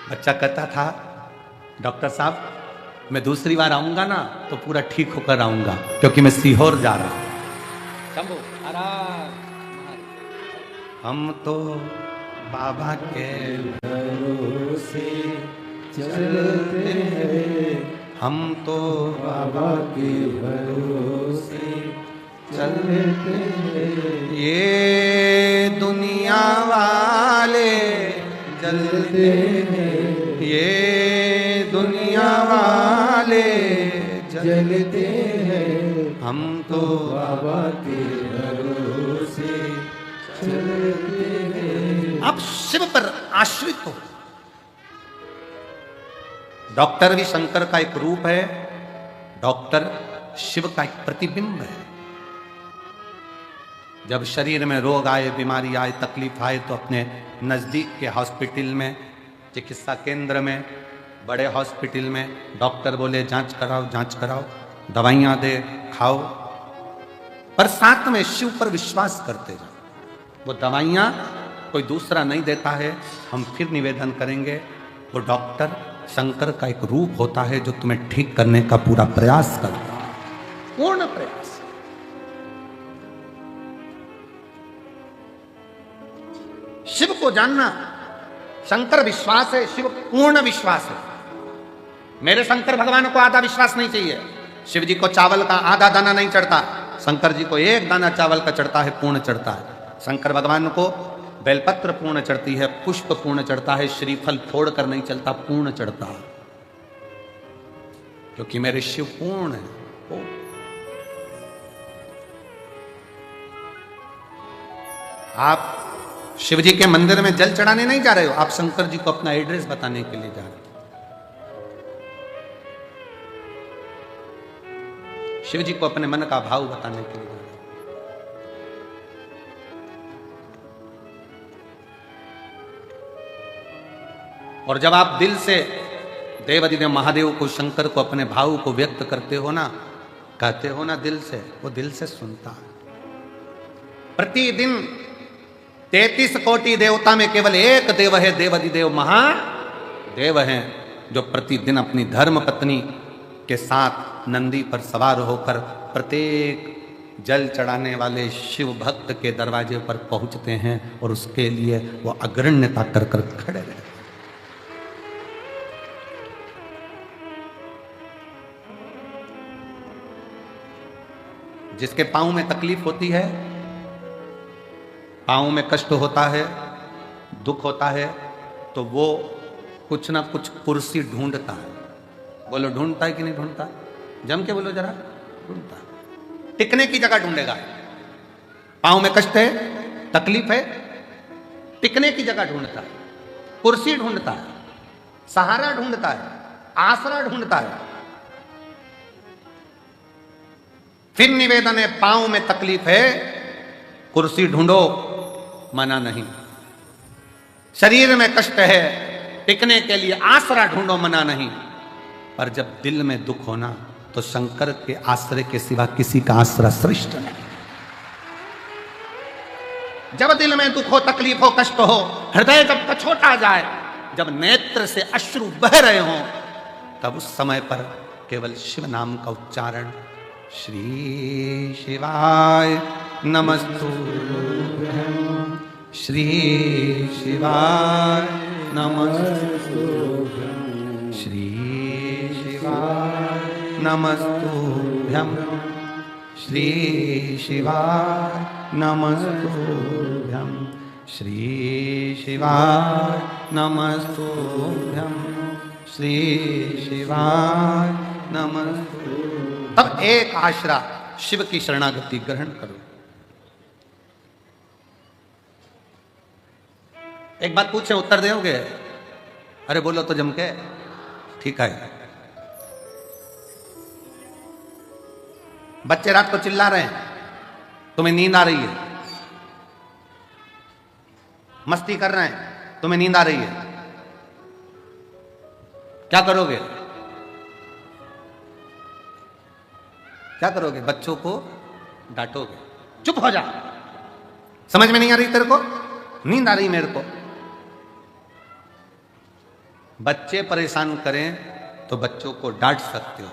बच्चा कहता था डॉक्टर साहब मैं दूसरी बार आऊंगा ना तो पूरा ठीक होकर आऊंगा क्योंकि मैं सीहोर जा रहा हूं। शंभू आराम, हम तो बाबा के भरोसे चलते हैं, हम तो बाबा के भरोसे चलते हैं, ये दुनिया वाले जलते हैं, ये दुनिया वाले जलते हैं, हम तो बाबा के भरोसे चलते हैं। आप शिव पर आश्रित हो। डॉक्टर भी शंकर का एक रूप है, डॉक्टर शिव का एक प्रतिबिंब है। जब शरीर में रोग आए, बीमारी आए, तकलीफ आए तो अपने नज़दीक के हॉस्पिटल में, चिकित्सा केंद्र में, बड़े हॉस्पिटल में डॉक्टर बोले जांच कराओ, जांच कराओ, दवाइयाँ दे, खाओ, पर साथ में शिव पर विश्वास करते जाओ। वो दवाइयाँ कोई दूसरा नहीं देता है। हम फिर निवेदन करेंगे, वो डॉक्टर शंकर का एक रूप होता है जो तुम्हें ठीक करने का पूरा प्रयास करता है, पूर्ण प्रयास। शिव को जानना, शंकर विश्वास है, शिव पूर्ण विश्वास है। मेरे शंकर भगवान को आधा विश्वास नहीं चाहिए। शिव जी को चावल का आधा दाना नहीं चढ़ता, शंकर जी को 1 दाना चावल का चढ़ता है, पूर्ण चढ़ता है। शंकर भगवान को बेलपत्र पूर्ण चढ़ती है, पुष्प पूर्ण चढ़ता है, श्रीफल फोड़ कर नहीं चलता, पूर्ण चढ़ता है, क्योंकि मेरे शिव पूर्ण है। आप शिव जी के मंदिर में जल चढ़ाने नहीं जा रहे हो, आप शंकर जी को अपना एड्रेस बताने के लिए जा रहे हो। शिव जी को अपने मन का भाव बताने के लिए जा रहे हो। और जब आप दिल से देवाधिदेव महादेव को, शंकर को, अपने भाव को व्यक्त करते हो ना, कहते हो ना दिल से, वो दिल से सुनता है। प्रतिदिन 33 कोटि देवता में केवल एक देव है, देवाधिदेव महादेव हैं। जो प्रतिदिन अपनी धर्म पत्नी के साथ नंदी पर सवार होकर प्रत्येक जल चढ़ाने वाले शिव भक्त के दरवाजे पर पहुंचते हैं और उसके लिए वो अग्रण्यता कर कर खड़े रहते हैं। जिसके पांव में तकलीफ होती है, पांव में कष्ट होता है, दुख होता है, तो वो कुछ ना कुछ कुर्सी ढूंढता है। बोलो ढूंढता है कि नहीं ढूंढता? जम के बोलो जरा, ढूंढता है। टिकने की जगह ढूंढेगा। पांव में कष्ट है, तकलीफ है, टिकने की जगह ढूंढता है, कुर्सी ढूंढता है, सहारा ढूंढता है, आसरा ढूंढता है। फिर निवेदन है, पांव में तकलीफ है, कुर्सी ढूंढो, मना नहीं। शरीर में कष्ट है, टिकने के लिए आसरा ढूंढो, मना नहीं। पर जब दिल में दुख होना तो शंकर के आश्रय के सिवा किसी का आश्रय श्रेष्ठ नहीं। जब दिल में दुख हो, तकलीफ हो, कष्ट हो, हृदय जब कछोटा जाए, जब नेत्र से अश्रु बह रहे हों, तब उस समय पर केवल शिव नाम का उच्चारण, श्री शिवाय नमस्तुभ्यं, श्री शिवाय नमस्तुभ्यं, श्री शिवाय नमस्तुभ्यं, श्री शिवाय नमस्तुभ्यं, श्री शिवाय नमस्तुभ्यं, श्री शिवाय नमस्तुभ्यं। तब एक आश्रा शिव की शरणागति ग्रहण करो। एक बात पूछे, उत्तर दोगे? अरे बोलो तो जम के। ठीक है। बच्चे रात को चिल्ला रहे हैं, तुम्हें नींद आ रही है, मस्ती कर रहे हैं, तुम्हें नींद आ रही है, क्या करोगे? क्या करोगे? बच्चों को डांटोगे, चुप हो जा, समझ में नहीं आ रही तेरे को, नींद आ रही मेरे को। बच्चे परेशान करें तो बच्चों को डांट सकते हो,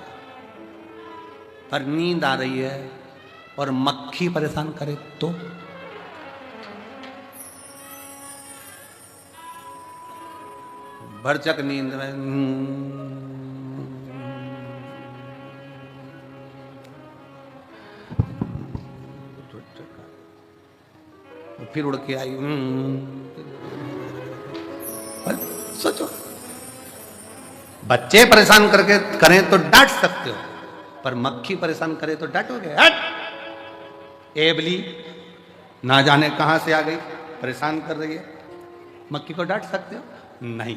पर नींद आ रही है और मक्खी परेशान करे तो? भरचक नींद में फिर उड़ के आई। सोचो, बच्चे परेशान करके करें तो डांट सकते हो, पर मक्खी परेशान करे तो डांटोगे? हट एबली, ना जाने कहां से आ गई, परेशान कर रही है, मक्खी को डांट सकते हो? नहीं।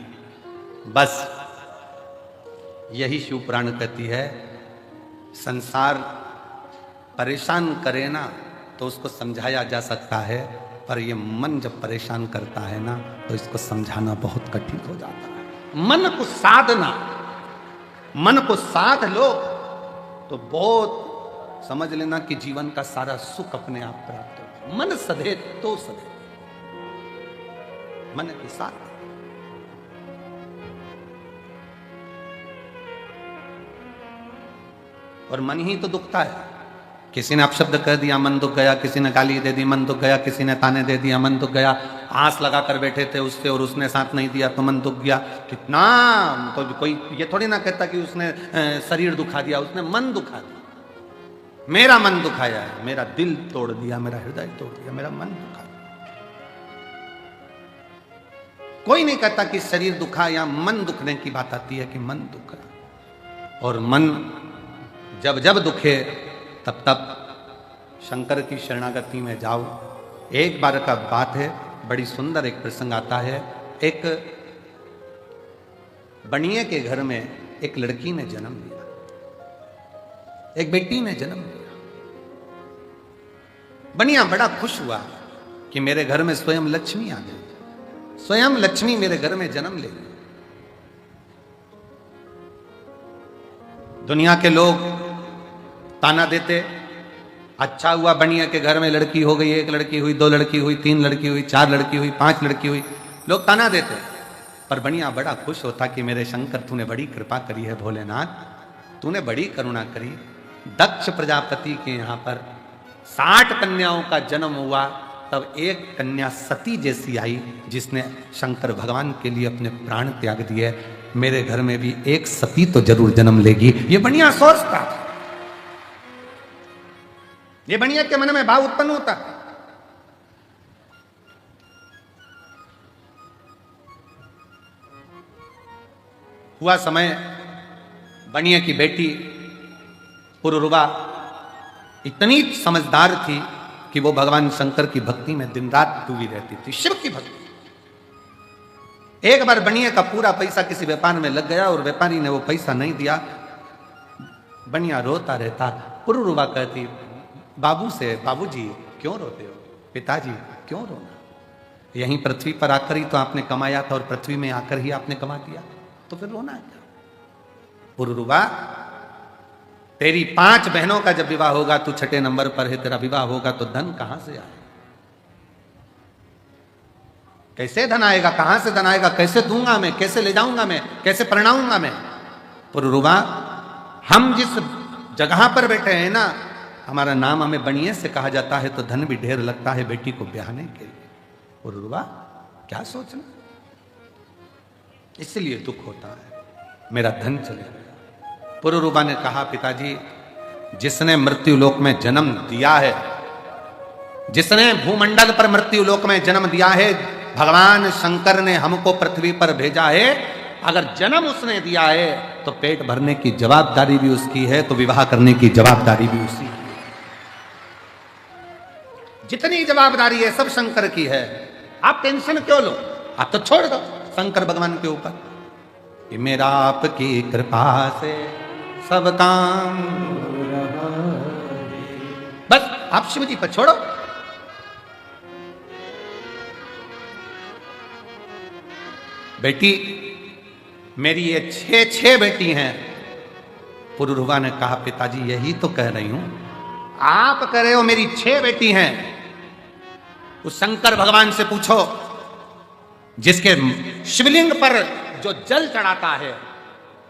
बस यही शिव पुराण कहती है, संसार परेशान करे ना तो उसको समझाया जा सकता है, पर ये मन जब परेशान करता है ना तो इसको समझाना बहुत कठिन हो जाता है। मन को साधना, मन को साध लो तो बहुत समझ लेना कि जीवन का सारा सुख अपने आप प्राप्त हो। मन सधे तो सधे, मन के साथ। और मन ही तो दुखता है। किसी ने अपशब्द कह दिया, मन दुख गया, किसी ने गाली दे दी, मन दुख गया, किसी ने ताने दे दिया, मन दुख गया, आस लगा कर बैठे थे उससे और उसने साथ नहीं दिया तो मन दुख गया। कितना तो कोई ये थोड़ी ना कहता कि उसने शरीर दुखा दिया, उसने मन दुखा दिया। मेरा मन दुखाया है, मेरा दिल तोड़ दिया, मेरा हृदय तोड़ दिया, मेरा मन दुखा दिया। कोई नहीं कहता कि शरीर दुखा या मन दुखने की बात आती है कि मन दुखा। और मन जब जब दुखे तब तब शंकर की शरणागति में जाओ। एक बार का बात है, बड़ी सुंदर एक प्रसंग आता है। एक बनिए के घर में एक लड़की ने जन्म लिया, एक बेटी ने जन्म लिया। बनिया बड़ा खुश हुआ कि मेरे घर में स्वयं लक्ष्मी आ गई, स्वयं लक्ष्मी मेरे घर में जन्म ले गई। दुनिया के लोग ताना देते, अच्छा हुआ बनिया के घर में लड़की हो गई, एक लड़की हुई, दो लड़की हुई, तीन लड़की हुई, चार लड़की हुई, पांच लड़की हुई, लोग ताना देते। पर बनिया बड़ा खुश होता कि मेरे शंकर तूने बड़ी कृपा करी है भोलेनाथ, तूने बड़ी करुणा करी। दक्ष प्रजापति के यहाँ पर 60 कन्याओं का जन्म हुआ, तब एक कन्या सती जैसी आई जिसने शंकर भगवान के लिए अपने प्राण त्याग दिए। मेरे घर में भी एक सती तो जरूर जन्म लेगी, ये बनिया सोचता था। ये बनिया के मन में भाव उत्पन्न होता। हुआ समय, बनिया की बेटी पुरुरवा इतनी समझदार थी कि वो भगवान शंकर की भक्ति में दिन रात डूबी रहती थी, शिव की भक्ति। एक बार बनिया का पूरा पैसा किसी व्यापार में लग गया और व्यापारी ने वो पैसा नहीं दिया। बनिया रोता रहता। पुरुरवा कहती बाबू से, बाबूजी क्यों रोते हो, पिताजी क्यों रोना, यहीं पृथ्वी पर आकर ही तो आपने कमाया था और पृथ्वी में आकर ही आपने कमा दिया, तो फिर रोना क्या। पुरुरवा, तेरी 5 बहनों का जब विवाह होगा, तू 6ठे नंबर पर है, तेरा विवाह होगा तो धन कहां से आए, कैसे धन आएगा, कहां से धन आएगा, कैसे दूंगा मैं, कैसे ले जाऊंगा मैं, कैसे परिणाऊंगा मैं। पुरुरवा, हम जिस जगह पर बैठे हैं ना, हमारा नाम हमें बनिए से कहा जाता है, तो धन भी ढेर लगता है बेटी को ब्याहने के लिए। पुरुरवा, क्या सोचना, इसलिए दुख होता है, मेरा धन चले गया। पुरुरवा ने कहा पिताजी, जिसने मृत्यु लोक में जन्म दिया है, जिसने भूमंडल पर मृत्यु लोक में जन्म दिया है, भगवान शंकर ने हमको पृथ्वी पर भेजा है, अगर जन्म उसने दिया है तो पेट भरने की जवाबदारी भी उसकी है, तो विवाह करने की जवाबदारी भी उसी की है। जितनी जवाबदारी है सब शंकर की है, आप टेंशन क्यों लो, आप तो छोड़ दो शंकर भगवान के ऊपर। कि मेरा आपकी कृपा से सब काम, बस आप शिव जी पर छोड़ो। बेटी, मेरी ये 6 बेटी हैं। पुरुरवा ने कहा पिताजी यही तो कह रही हूं, आप कह रहे हो मेरी 6 बेटी हैं, उस शंकर भगवान से पूछो जिसके शिवलिंग पर जो जल चढ़ाता है।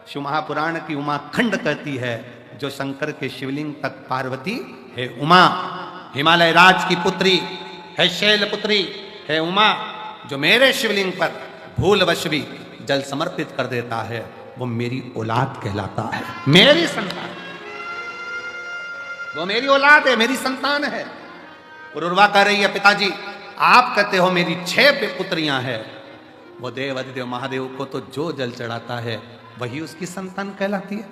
शिव महापुराण की उमा खंड कहती है, जो शंकर के शिवलिंग तक पार्वती है उमा, हिमालय राज की पुत्री है, शैल पुत्री है उमा, जो मेरे शिवलिंग पर भूलवश भी जल समर्पित कर देता है, वो मेरी औलाद कहलाता है, मेरी संतान, वो मेरी औलाद है, मेरी संतान है। पुरुरवा कह रही है पिताजी, आप कहते हो मेरी 6 पुत्रियां हैं, वो देव अधिदेव महादेव को तो जो जल चढ़ाता है वही उसकी संतान कहलाती है।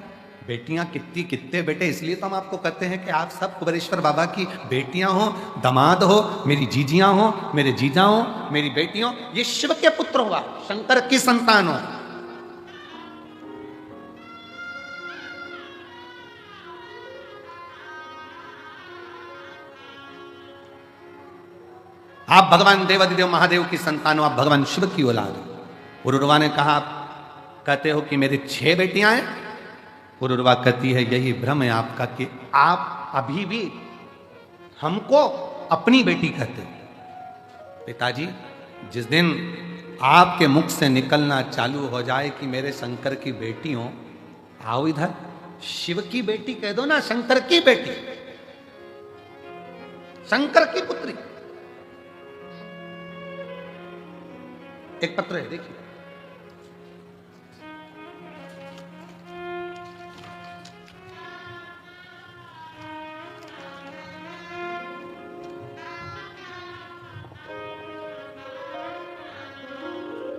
बेटियां कितनी, कितने बेटे, इसलिए तो हम आपको कहते हैं कि आप सब कुबेरेश्वर बाबा की बेटियां हो, दामाद हो, मेरी जीजियां हो, मेरे जीजा हो, मेरी बेटियों, ये शिव के पुत्र हुआ, शंकर की संतान हो। आप भगवान देवादिदेव महादेव की संतान हो, आप भगवान शिव की औलाद हो। पुरुरवा ने कहा, कहते हो कि मेरी 6 बेटियां हैं। पुरुरवा कहती है यही भ्रम है आपका कि आप अभी भी हमको अपनी बेटी कहते हो। पिताजी, जिस दिन आपके मुख से निकलना चालू हो जाए कि मेरे शंकर की बेटी हो, आओ इधर, शिव की बेटी कह दो ना, शंकर की बेटी, शंकर की पुत्री। एक पत्र है, देखिए,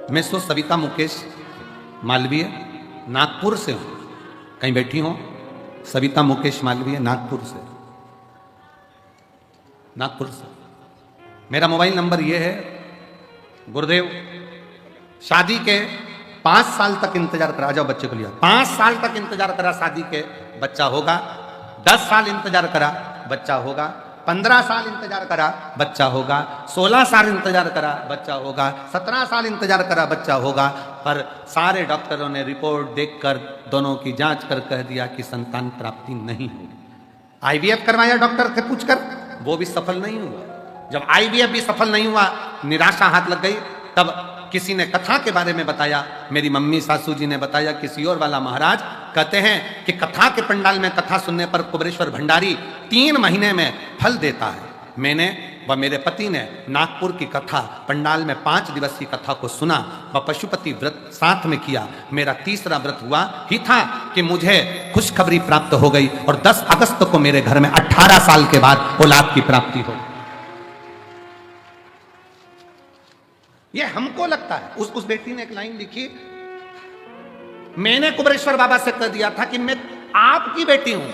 मैं सो सविता मुकेश मालवीय नागपुर से हूं, कहीं बैठी हो, सविता मुकेश मालवीय नागपुर से, नागपुर से। मेरा मोबाइल नंबर यह है, गुरुदेव शादी के 5 साल तक इंतजार करा, जाओ बच्चे को लिया, 5 साल तक इंतजार करा, शादी के बच्चा होगा, 10 साल इंतजार करा, बच्चा होगा, 15 साल इंतजार करा, बच्चा होगा, 16 साल इंतजार करा, बच्चा होगा, 17 साल इंतजार करा, बच्चा होगा, पर सारे डॉक्टरों ने रिपोर्ट देखकर दोनों की जांच कर कह दिया कि संतान प्राप्ति नहीं होगी। आईवीएफ करवाया डॉक्टर से पूछकर, वो भी सफल नहीं हुआ। जब आईवीएफ भी सफल नहीं हुआ, निराशा हाथ लग गई, तब किसी ने कथा के बारे में बताया, मेरी मम्मी सासू जी ने बताया, किसी और वाला महाराज कहते हैं कि कथा के पंडाल में कथा सुनने पर कुबेरेश्वर भंडारी 3 महीने में फल देता है। मैंने व मेरे पति ने नागपुर की कथा पंडाल में 5 दिवसीय कथा को सुना व पशुपति व्रत साथ में किया। मेरा तीसरा व्रत हुआ ही था कि मुझे खुशखबरी प्राप्त हो गई और 10 अगस्त को मेरे घर में 18 साल के बाद औलाद की प्राप्ति हो। ये हमको लगता है। उस बेटी ने एक लाइन लिखी, मैंने कुबेरेश्वर बाबा से कह दिया था कि मैं आपकी बेटी हूं,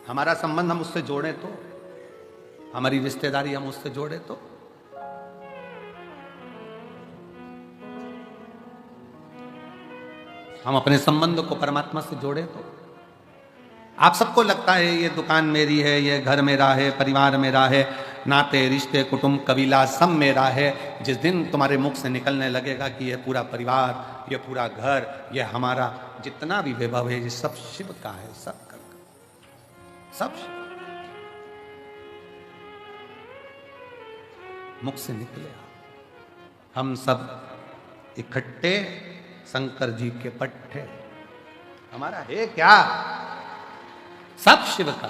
हमारा संबंध हम उससे जोड़े तो, हमारी रिश्तेदारी हम उससे जोड़े तो। हम अपने संबंध को परमात्मा से जोड़े तो। आप सबको लगता है ये दुकान मेरी है, ये घर मेरा है, परिवार मेरा है, नाते रिश्ते कुटुंब कबीला सब मेरा है। जिस दिन तुम्हारे मुख से निकलने लगेगा कि ये पूरा परिवार, ये पूरा घर, ये हमारा जितना भी वैभव है, ये सब शिव का है, सब का, सब मुख से निकले। हम सब इकट्ठे शंकर जी के पट्टे, हमारा है क्या, सब शिव का।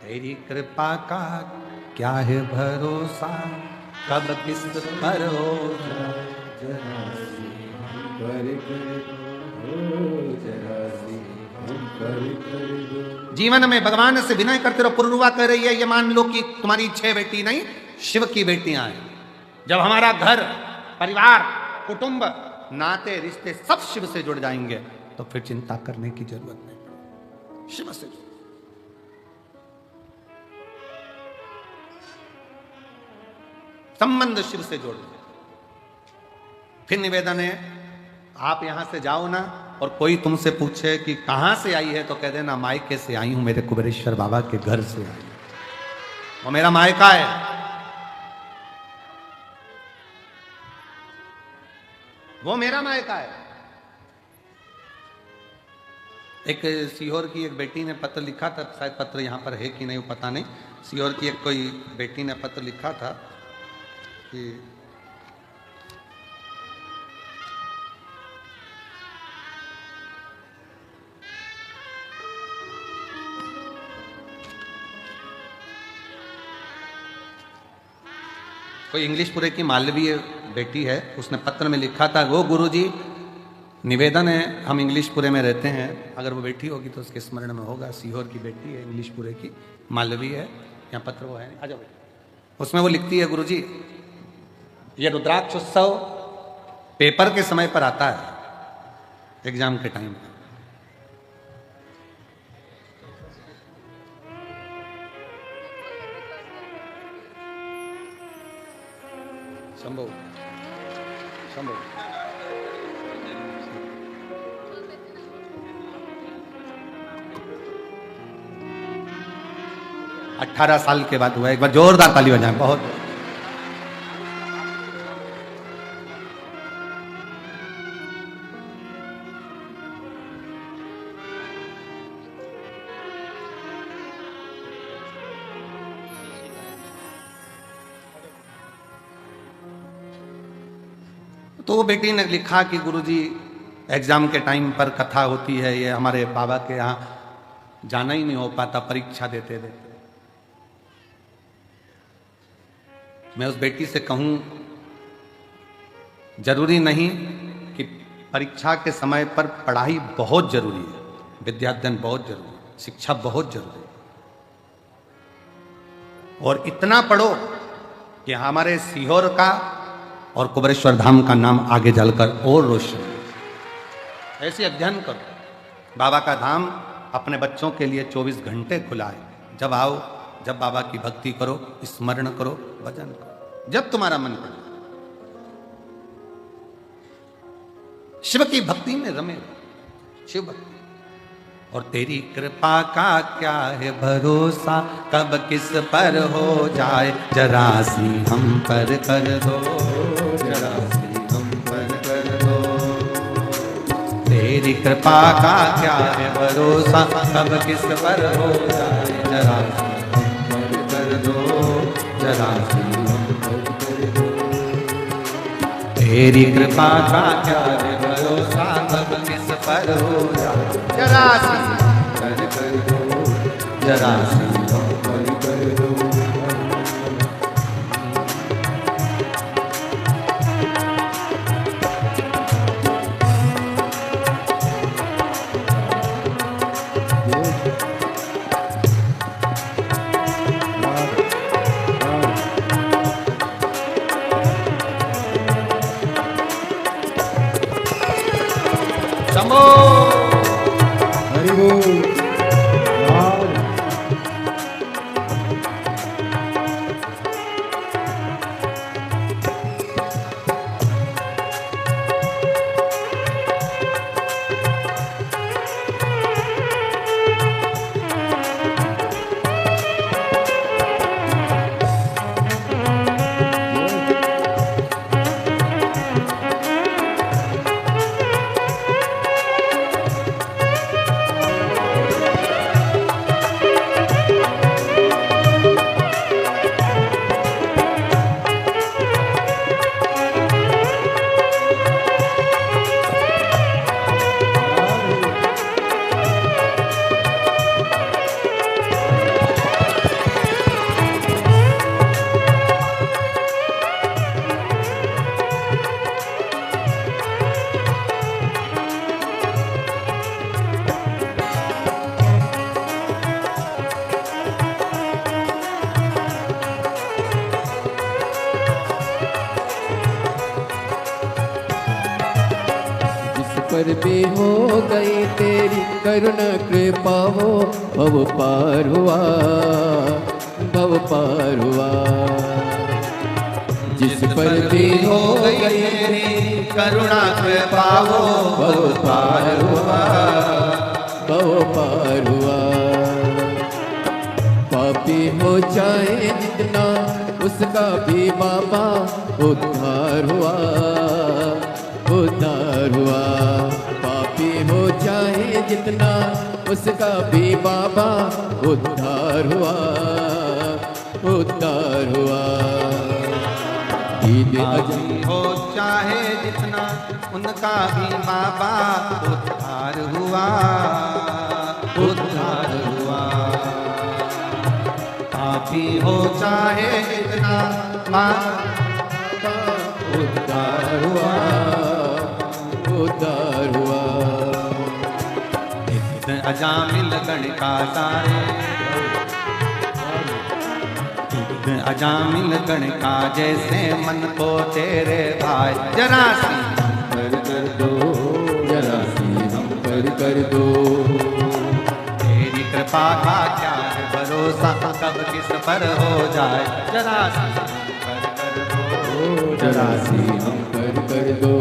तेरी कृपा का क्या है भरोसा, कब किस पर हो जीवन में भगवान से विनय करते रहो। पुरुरवा कह रही है, ये मान लो कि तुम्हारी 6 बेटी नहीं, शिव की बेटियां हैं। जब हमारा घर, परिवार, कुटुंब, नाते रिश्ते सब शिव से जुड़ जाएंगे तो फिर चिंता करने की जरूरत नहीं। शिव से संबंध शिव से जोड़ दो। फिर निवेदन है, आप यहां से जाओ ना और कोई तुमसे पूछे कि कहां से आई है तो कह देना मायके से आई हूं, मेरे कुबेरेश्वर बाबा के घर से आई, वो मेरा मायका है। वो मेरा मायका है। एक सीहोर की एक बेटी ने पत्र लिखा था, शायद पत्र यहां पर है कि नहीं वो पता नहीं। सीहोर की एक कोई बेटी ने पत्र लिखा था कि कोई इंग्लिशपुरे की मालवीय बेटी है, उसने पत्र में लिखा था, वो गुरुजी निवेदन है, हम इंग्लिशपुरे में रहते हैं, अगर वो बेटी होगी तो उसके स्मरण में होगा। सीहोर की बेटी है, इंग्लिशपुरे की, मालवीय है, यहाँ पत्र वो है, आ जाओ। उसमें वो लिखती है, गुरुजी ये रुद्राक्ष उत्सव पेपर के समय पर आता है, एग्जाम के टाइम पर। संभव संभव 18 साल के बाद हुआ। एक बार जोरदार ताली बजाएं। बहुत तो वो बेटी ने लिखा कि गुरुजी एग्जाम के टाइम पर कथा होती है, ये हमारे बाबा के यहाँ जाना ही नहीं हो पाता परीक्षा देते देते। मैं उस बेटी से कहूं, जरूरी नहीं कि परीक्षा के समय पर पढ़ाई बहुत जरूरी है, विद्याध्ययन बहुत जरूरी है, शिक्षा बहुत जरूरी है, और इतना पढ़ो कि हमारे सीहोर का और कुबेरेश्वर धाम का नाम आगे चलकर और रोशन। ऐसे अध्ययन करो। बाबा का धाम अपने बच्चों के लिए 24 घंटे खुला है। जब आओ, जब बाबा की भक्ति करो, स्मरण करो, भजन करो, जब तुम्हारा मन करे, शिव की भक्ति में रमे, शिव भक्ति। और तेरी कृपा का क्या है भरोसा, कब किस पर हो जाए, जरा सी हम पर कर दो, जरा सी हम पर कर दो। तेरी कृपा का क्या है भरोसा, कब किस पर हो जाए। जरा कर दो जरा तेरी कृपा का क्या रे भरोसा कब किस पर हो जाए जरा कर दो जरा कर दो शंभो हरि बोल। पर भी हो गई तेरी करुणा कृपा हो भव पार हुआ भव पार हुआ। जिस पर भी हो गई तेरी करुणा कृपा हो भव पार हुआ भव पार हुआ। पापी हो जाए जितना उसका भी बाबा उद्धार हुआ उद्धार हुआ। पापी हो जाए जितना उसका भी बाबा उद्धार हुआ उद्धार हुआ। ईद पापी हो चाहे जितना उनका भी बाबा उद्धार हुआ उद्धार हुआ। पापी हो चाहे जितना बाबा उद्धार हुआ उद्धार हुआ। अजामिल गण का तारे अजामिल गण का जैसे मन को तेरे भाई जरा सी कर दो जरा सी हम कर दो। तेरी कृपा का क्या है भरोसा कब किस पर हो जाए जरा सी कर दो जरा सी हम कर दो।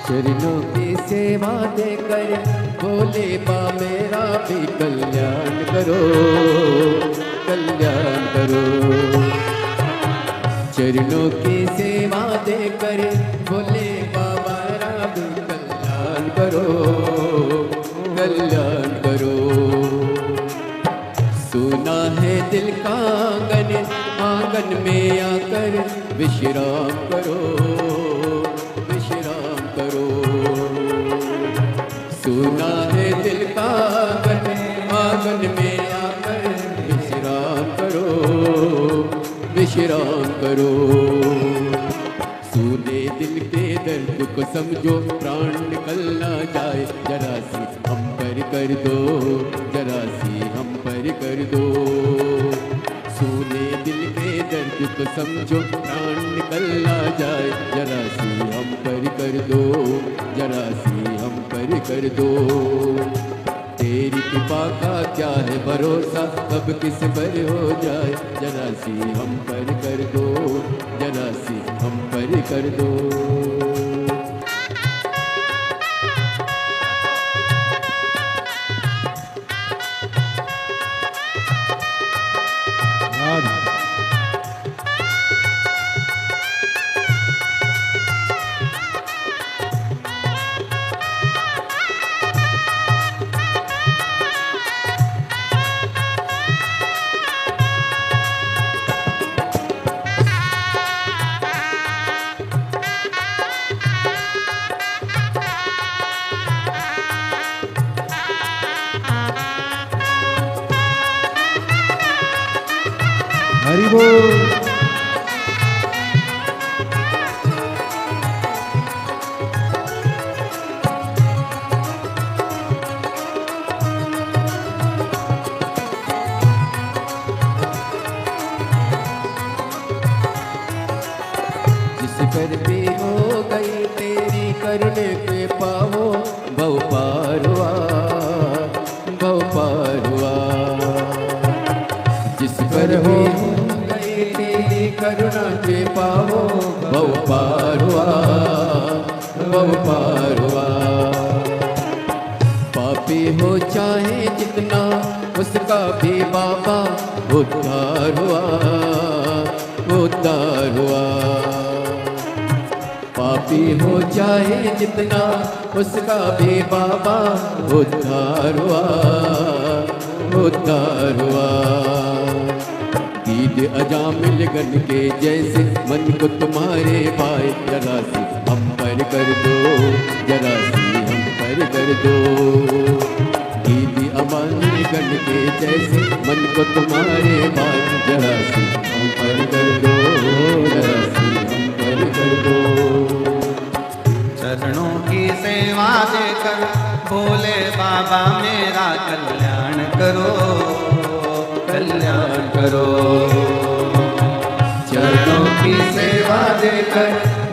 चरणों की सेवा देकर बोले बा मेरा भी कल्याण करो कल्याण करो। चरणों की सेवा देकर बोले बा मेरा भी कल्याण करो कल्याण करो। सुना है दिल का आंगन आंगन में आकर विश्राम करो, विश्राम करो। सुना है दिल का आंगन में आकर विश्राम करो, विश्राम करो। सुने दिल के दर्द को समझो, प्राण निकल ना जाए, जरा सी हम पर कर दो, जरा सी हम पर कर दो। सुने दिल के दर्द को समझो, प्राण निकल ना जाए, जरा सी हम पर कर दो, जरा सी हम पर कर दो। तेरी कृपा का क्या है भरोसा, कब किस पर हो जाए, जरा सी हम पर कर दो, जरा सी हम पर कर दो। हरि बोल। जिस पर भी हो गई तेरी करने के पाओ, भव पार हुआ, भव पार हुआ। जिस पर हो गई तेरी करुणा के पाओ, भव पार हुआ, भव पार हुआ। पापी हो चाहे जितना उसका भी बाबा उद्धार हुआ, उद्धार हुआ। पापी हो चाहे जितना उसका भी बाबा उद्धार हुआ, उद्धार हुआ। ईद अजामिल गन के जैसे मन को तुम्हारे भाई, जरा सी हम पर कर दो, जरा सी हम पर कर दो। ईद अजामिल गन के जैसे मन को तुम्हारे भाई, जरा सी हम पर कर दो, जरा सी हम पर कर दो। चरणों की सेवा देकर भोले बाबा मेरा कल्याण करो, कल्याण करो। चरणों की सेवा देकर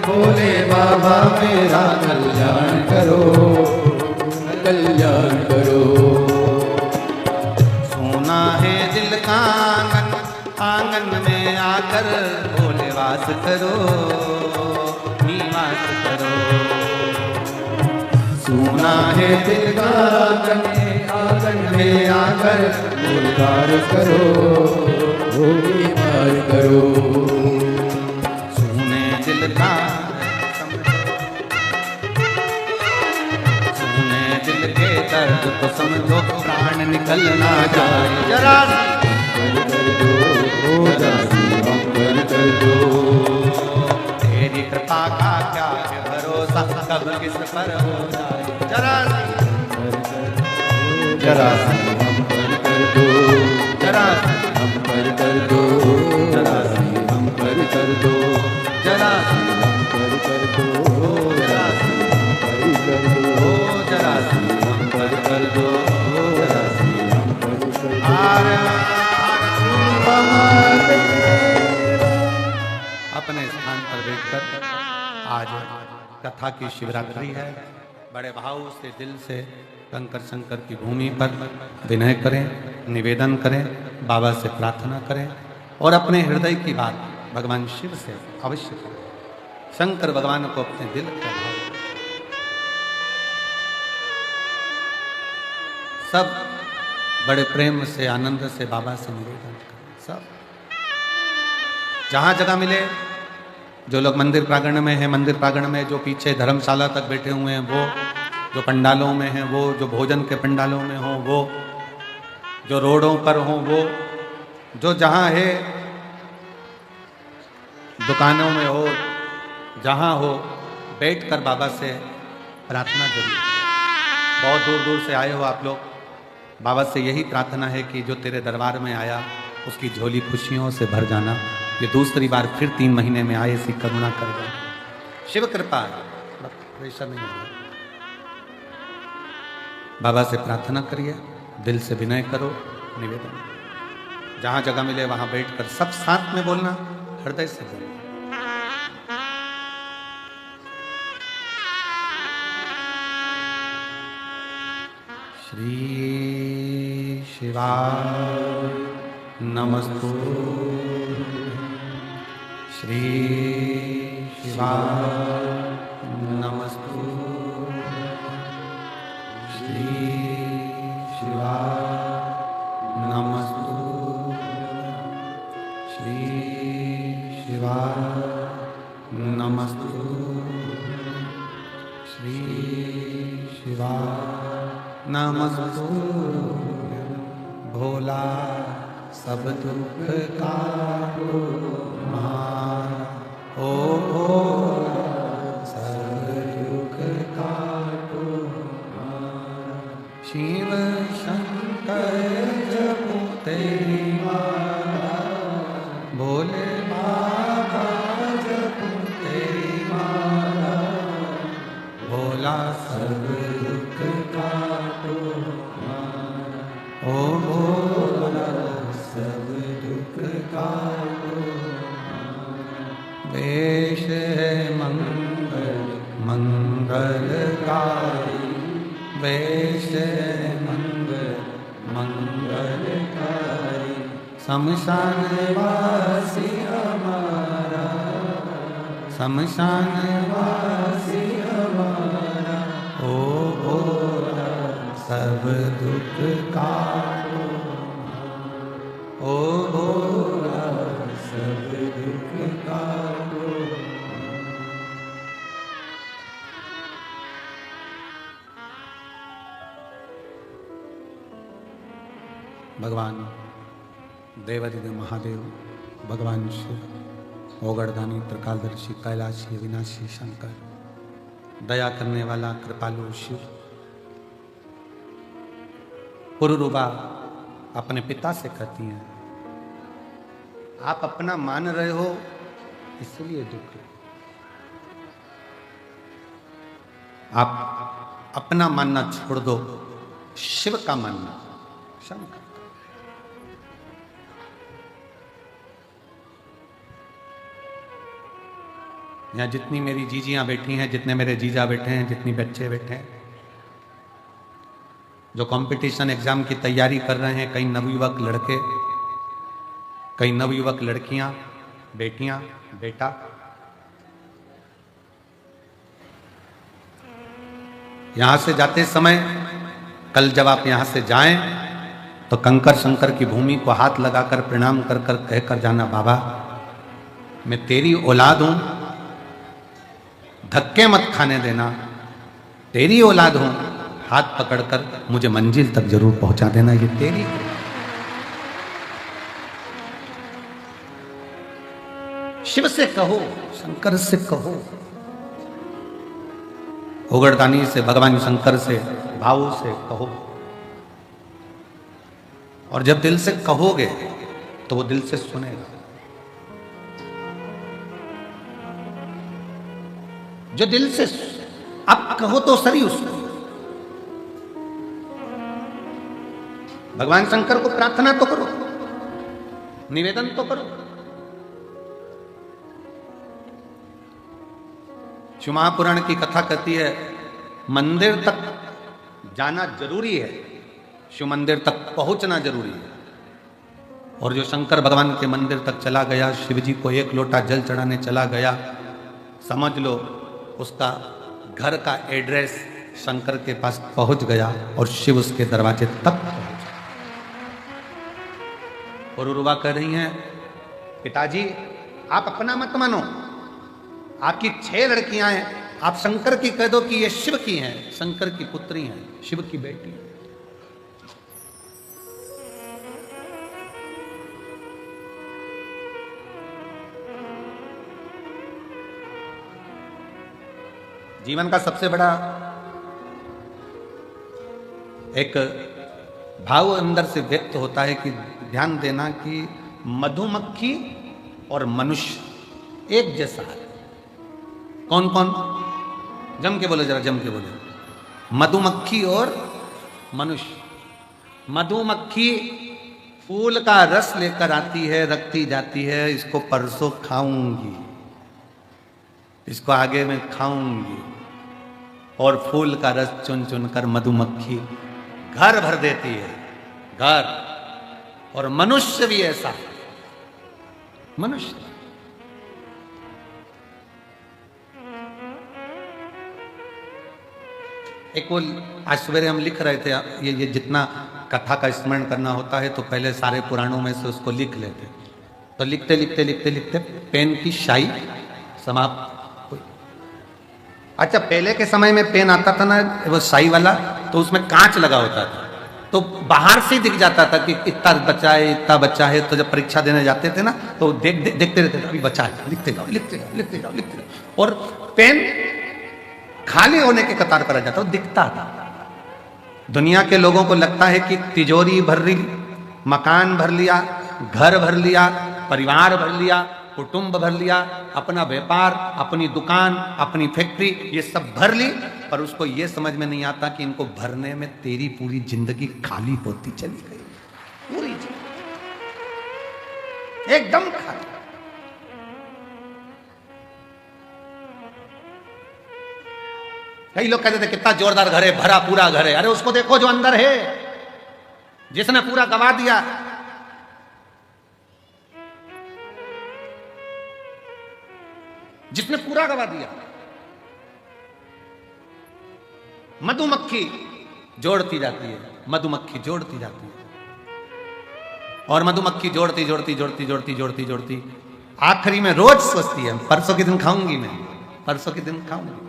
भोले बाबा मेरा कल्याण करो, कल्याण करो। सोना है दिल का आंगन, आंगन में आकर भोले वास करो, निवास करो। सोना है दिल का आंगन, आंगन में आकर भोले वास करो, निवास करो। सोने दिल का, सोने दिल के दर्द को समझो, प्राण निकल ना जाए, जरा कर दो, जरा सी हम पर कर दो। तेरी कृपा का क्या है भरोसा, कब किस पर हो जाए, जरा जरा सी हम पर कर दो, जरा हम पर कर दो, जरा सी हम पर कर दो, जरा हम पर कर दो, जरा हम पर कर दो, जरा हम पर कर दो, जरा सी हम पर कर दो। अपने स्थान पर बैठकर आज कथा की शिवरात्रि है, बड़े भाव से दिल से कंकर शंकर की भूमि पर विनय करें, निवेदन करें, बाबा से प्रार्थना करें और अपने हृदय की बात भगवान शिव से अवश्य करें। शंकर भगवान को अपने दिल का भाव, सब बड़े प्रेम से आनंद से बाबा से निवेदन करें। सब जहाँ जगह मिले, जो लोग मंदिर प्रांगण में हैं, मंदिर प्रांगण में, जो पीछे धर्मशाला तक बैठे हुए हैं वो, जो पंडालों में हैं वो, जो भोजन के पंडालों में हों वो, जो रोडों पर हों वो, जो जहाँ है दुकानों में हो, जहाँ हो, बैठकर बाबा से प्रार्थना जरूर। बहुत दूर दूर से आए हो आप लोग, बाबा से यही प्रार्थना है कि जो तेरे दरबार में आया उसकी झोली खुशियों से भर जाना। ये दूसरी बार फिर 3 महीने में आए, ऐसी करुणा कर दे। शिव कृपा है, प्रेशर नहीं होगा। बाबा से प्रार्थना करिए, दिल से विनय करो, निवेदन। जहां जगह मिले वहां बैठकर सब साथ में बोलना, हृदय से बोलना। श्री शिवाय नमस्तु, श्री शिवाय नमस्तु, श्री शिवाय नमस्तु, श्री शिवाय नमस्तु, श्री शिवाय नमस्तु। भोला सब दुख काटो मारा, ओ भोला सब दुख काटो मारा। शिव शंकर जपो तेरी माला, भोले बाबा जपो तेरी माला। भोला सब दुख काटो मारा, ओ भोला सब दुख काटो मारा। वेश है मंगल मंगलकारी, वेश है मंगल मंगलकारी। शमशान वासी हमारा, शमशान वासी हमारा। ओ भोला सब दुख काटो, ओ भोला सब दुख काटो। भगवान देवादिदेव महादेव, भगवान शिव, ओगड़दानी, त्रिकालदर्शी, कैलाशी, विनाशी शंकर, दया करने वाला कृपालु शिव। पुरुरूबा अपने पिता से कहती हैं, आप अपना मान रहे हो इसलिए दुख है। आप अपना मानना छोड़ दो, शिव का मानना, शंकर। यहाँ जितनी मेरी जीजियां बैठी हैं, जितने मेरे जीजा बैठे हैं, जितनी बच्चे बैठे हैं, जो कंपटीशन एग्जाम की तैयारी कर रहे हैं, कई नवयुवक लड़के, कई नवयुवक लड़कियां, बेटियां, बेटा, यहां से जाते समय, कल जब आप यहां से जाएं तो कंकर शंकर की भूमि को हाथ लगाकर प्रणाम कर कर कहकर जाना, बाबा मैं तेरी औलाद हूं, धक्के मत खाने देना, तेरी औलाद हूं, हाथ पकड़कर मुझे मंजिल तक जरूर पहुंचा देना, ये तेरी। शिव से कहो, शंकर से कहो, ओगड़दानी से, भगवान शंकर से, भाव से कहो। और जब दिल से कहोगे तो वो दिल से सुनेगा। जो दिल से आप कहो तो सही उसको। भगवान शंकर को प्रार्थना तो करो, निवेदन तो करो। शिव महापुराण की कथा कहती है, मंदिर तक जाना जरूरी है, शिव मंदिर तक पहुंचना जरूरी है। और जो शंकर भगवान के मंदिर तक चला गया, शिव जी को 1 लोटा जल चढ़ाने चला गया, समझ लो उसका घर का एड्रेस शंकर के पास पहुंच गया और शिव उसके दरवाजे तक पहुंच। और उर्वा कह रही हैं, पिताजी आप अपना मत मानो, आपकी 6 लड़कियां हैं, आप शंकर की कह दो कि ये शिव की हैं, शंकर की पुत्री हैं, शिव की बेटी। जीवन का सबसे बड़ा एक भाव अंदर से व्यक्त होता है कि ध्यान देना कि मधुमक्खी और मनुष्य एक जैसा है। कौन कौन? जम के बोले, जरा जम के बोले। मधुमक्खी और मनुष्य। मधुमक्खी फूल का रस लेकर आती है, रखती जाती है, इसको परसों खाऊंगी, इसको आगे में खाऊंगी, और फूल का रस चुन चुन कर मधुमक्खी घर भर देती है, घर। और मनुष्य भी ऐसा है। मनुष्य एक वो आज सवेरे हम लिख रहे थे, ये जितना कथा का स्मरण करना होता है तो पहले सारे पुराणों में से उसको लिख लेते, तो लिखते लिखते लिखते लिखते पेन की शाई समाप्त हुई। अच्छा, पहले के समय में पेन आता था ना वो शाई वाला, तो उसमें कांच लगा होता था, तो बाहर से दिख जाता था कि इतना बचा है, इतना बचा है। तो जब परीक्षा देने जाते थे ना तो देखते रहते थे, अभी बचा है, लिखते जाओ लिखते जाओ लिखते जाओ लिखते जाओ। और पेन खाली होने के कतार पर आ जाता, वो दिखता था। दुनिया के लोगों को लगता है कि तिजोरी भर ली, मकान भर लिया, घर भर लिया, परिवार भर लिया, कुटुंब भर लिया, अपना व्यापार, अपनी दुकान, अपनी फैक्ट्री, ये सब भर ली, पर उसको ये समझ में नहीं आता कि इनको भरने में तेरी पूरी जिंदगी खाली होती चली गई। पूरी जिंदगी एकदम खाली। कई लोग कहते थे कितना जोरदार घर है, भरा पूरा घर है। अरे उसको देखो जो अंदर है, जिसने पूरा गवा दिया। जिसने पूरा गवा दिया। मधुमक्खी जोड़ती जाती है, मधुमक्खी जोड़ती जाती है, और मधुमक्खी जोड़ती जोड़ती जोड़ती जोड़ती जोड़ती जोड़ती आखिरी में रोज सोचती है परसों के दिन खाऊंगी, मैं परसों के दिन खाऊंगी।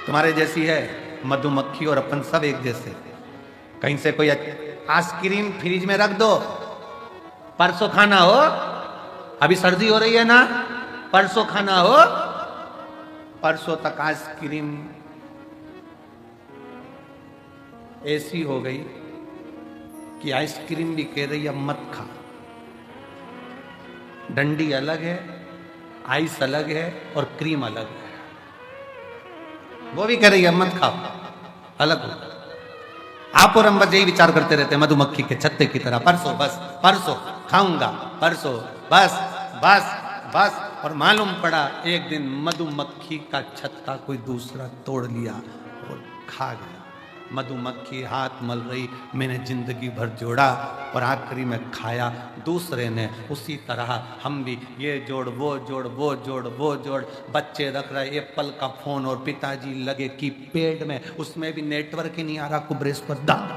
तुम्हारे जैसी है मधुमक्खी और अपन सब एक जैसे। कहीं से कोई आइसक्रीम फ्रिज में रख दो, परसों खाना हो, अभी सर्दी हो रही है ना, परसों खाना हो, परसों तक आइसक्रीम ऐसी हो गई कि आइसक्रीम भी कह रही है मत खा। डंडी अलग है, आइस अलग है, और क्रीम अलग है। वो भी कह रही है मत खाओ, अलग हो। आप और हम बस यही विचार करते रहते हैं मधुमक्खी के छत्ते की तरह, परसों बस, परसों खाऊंगा, परसों बस बस बस। और मालूम पड़ा एक दिन मधुमक्खी का छत्ता कोई दूसरा तोड़ लिया और खा गया। मधुमक्खी हाथ मल रही, मैंने जिंदगी भर जोड़ा और आखिरी में खाया दूसरे ने। उसी तरह हम भी ये जोड़ वो जोड़ वो जोड़ वो जोड़, बच्चे रख रहे एप्पल का फोन और पिताजी लगे कीपैड में, उसमें भी नेटवर्क ही नहीं आ रहा, कुबरेस पर दाम,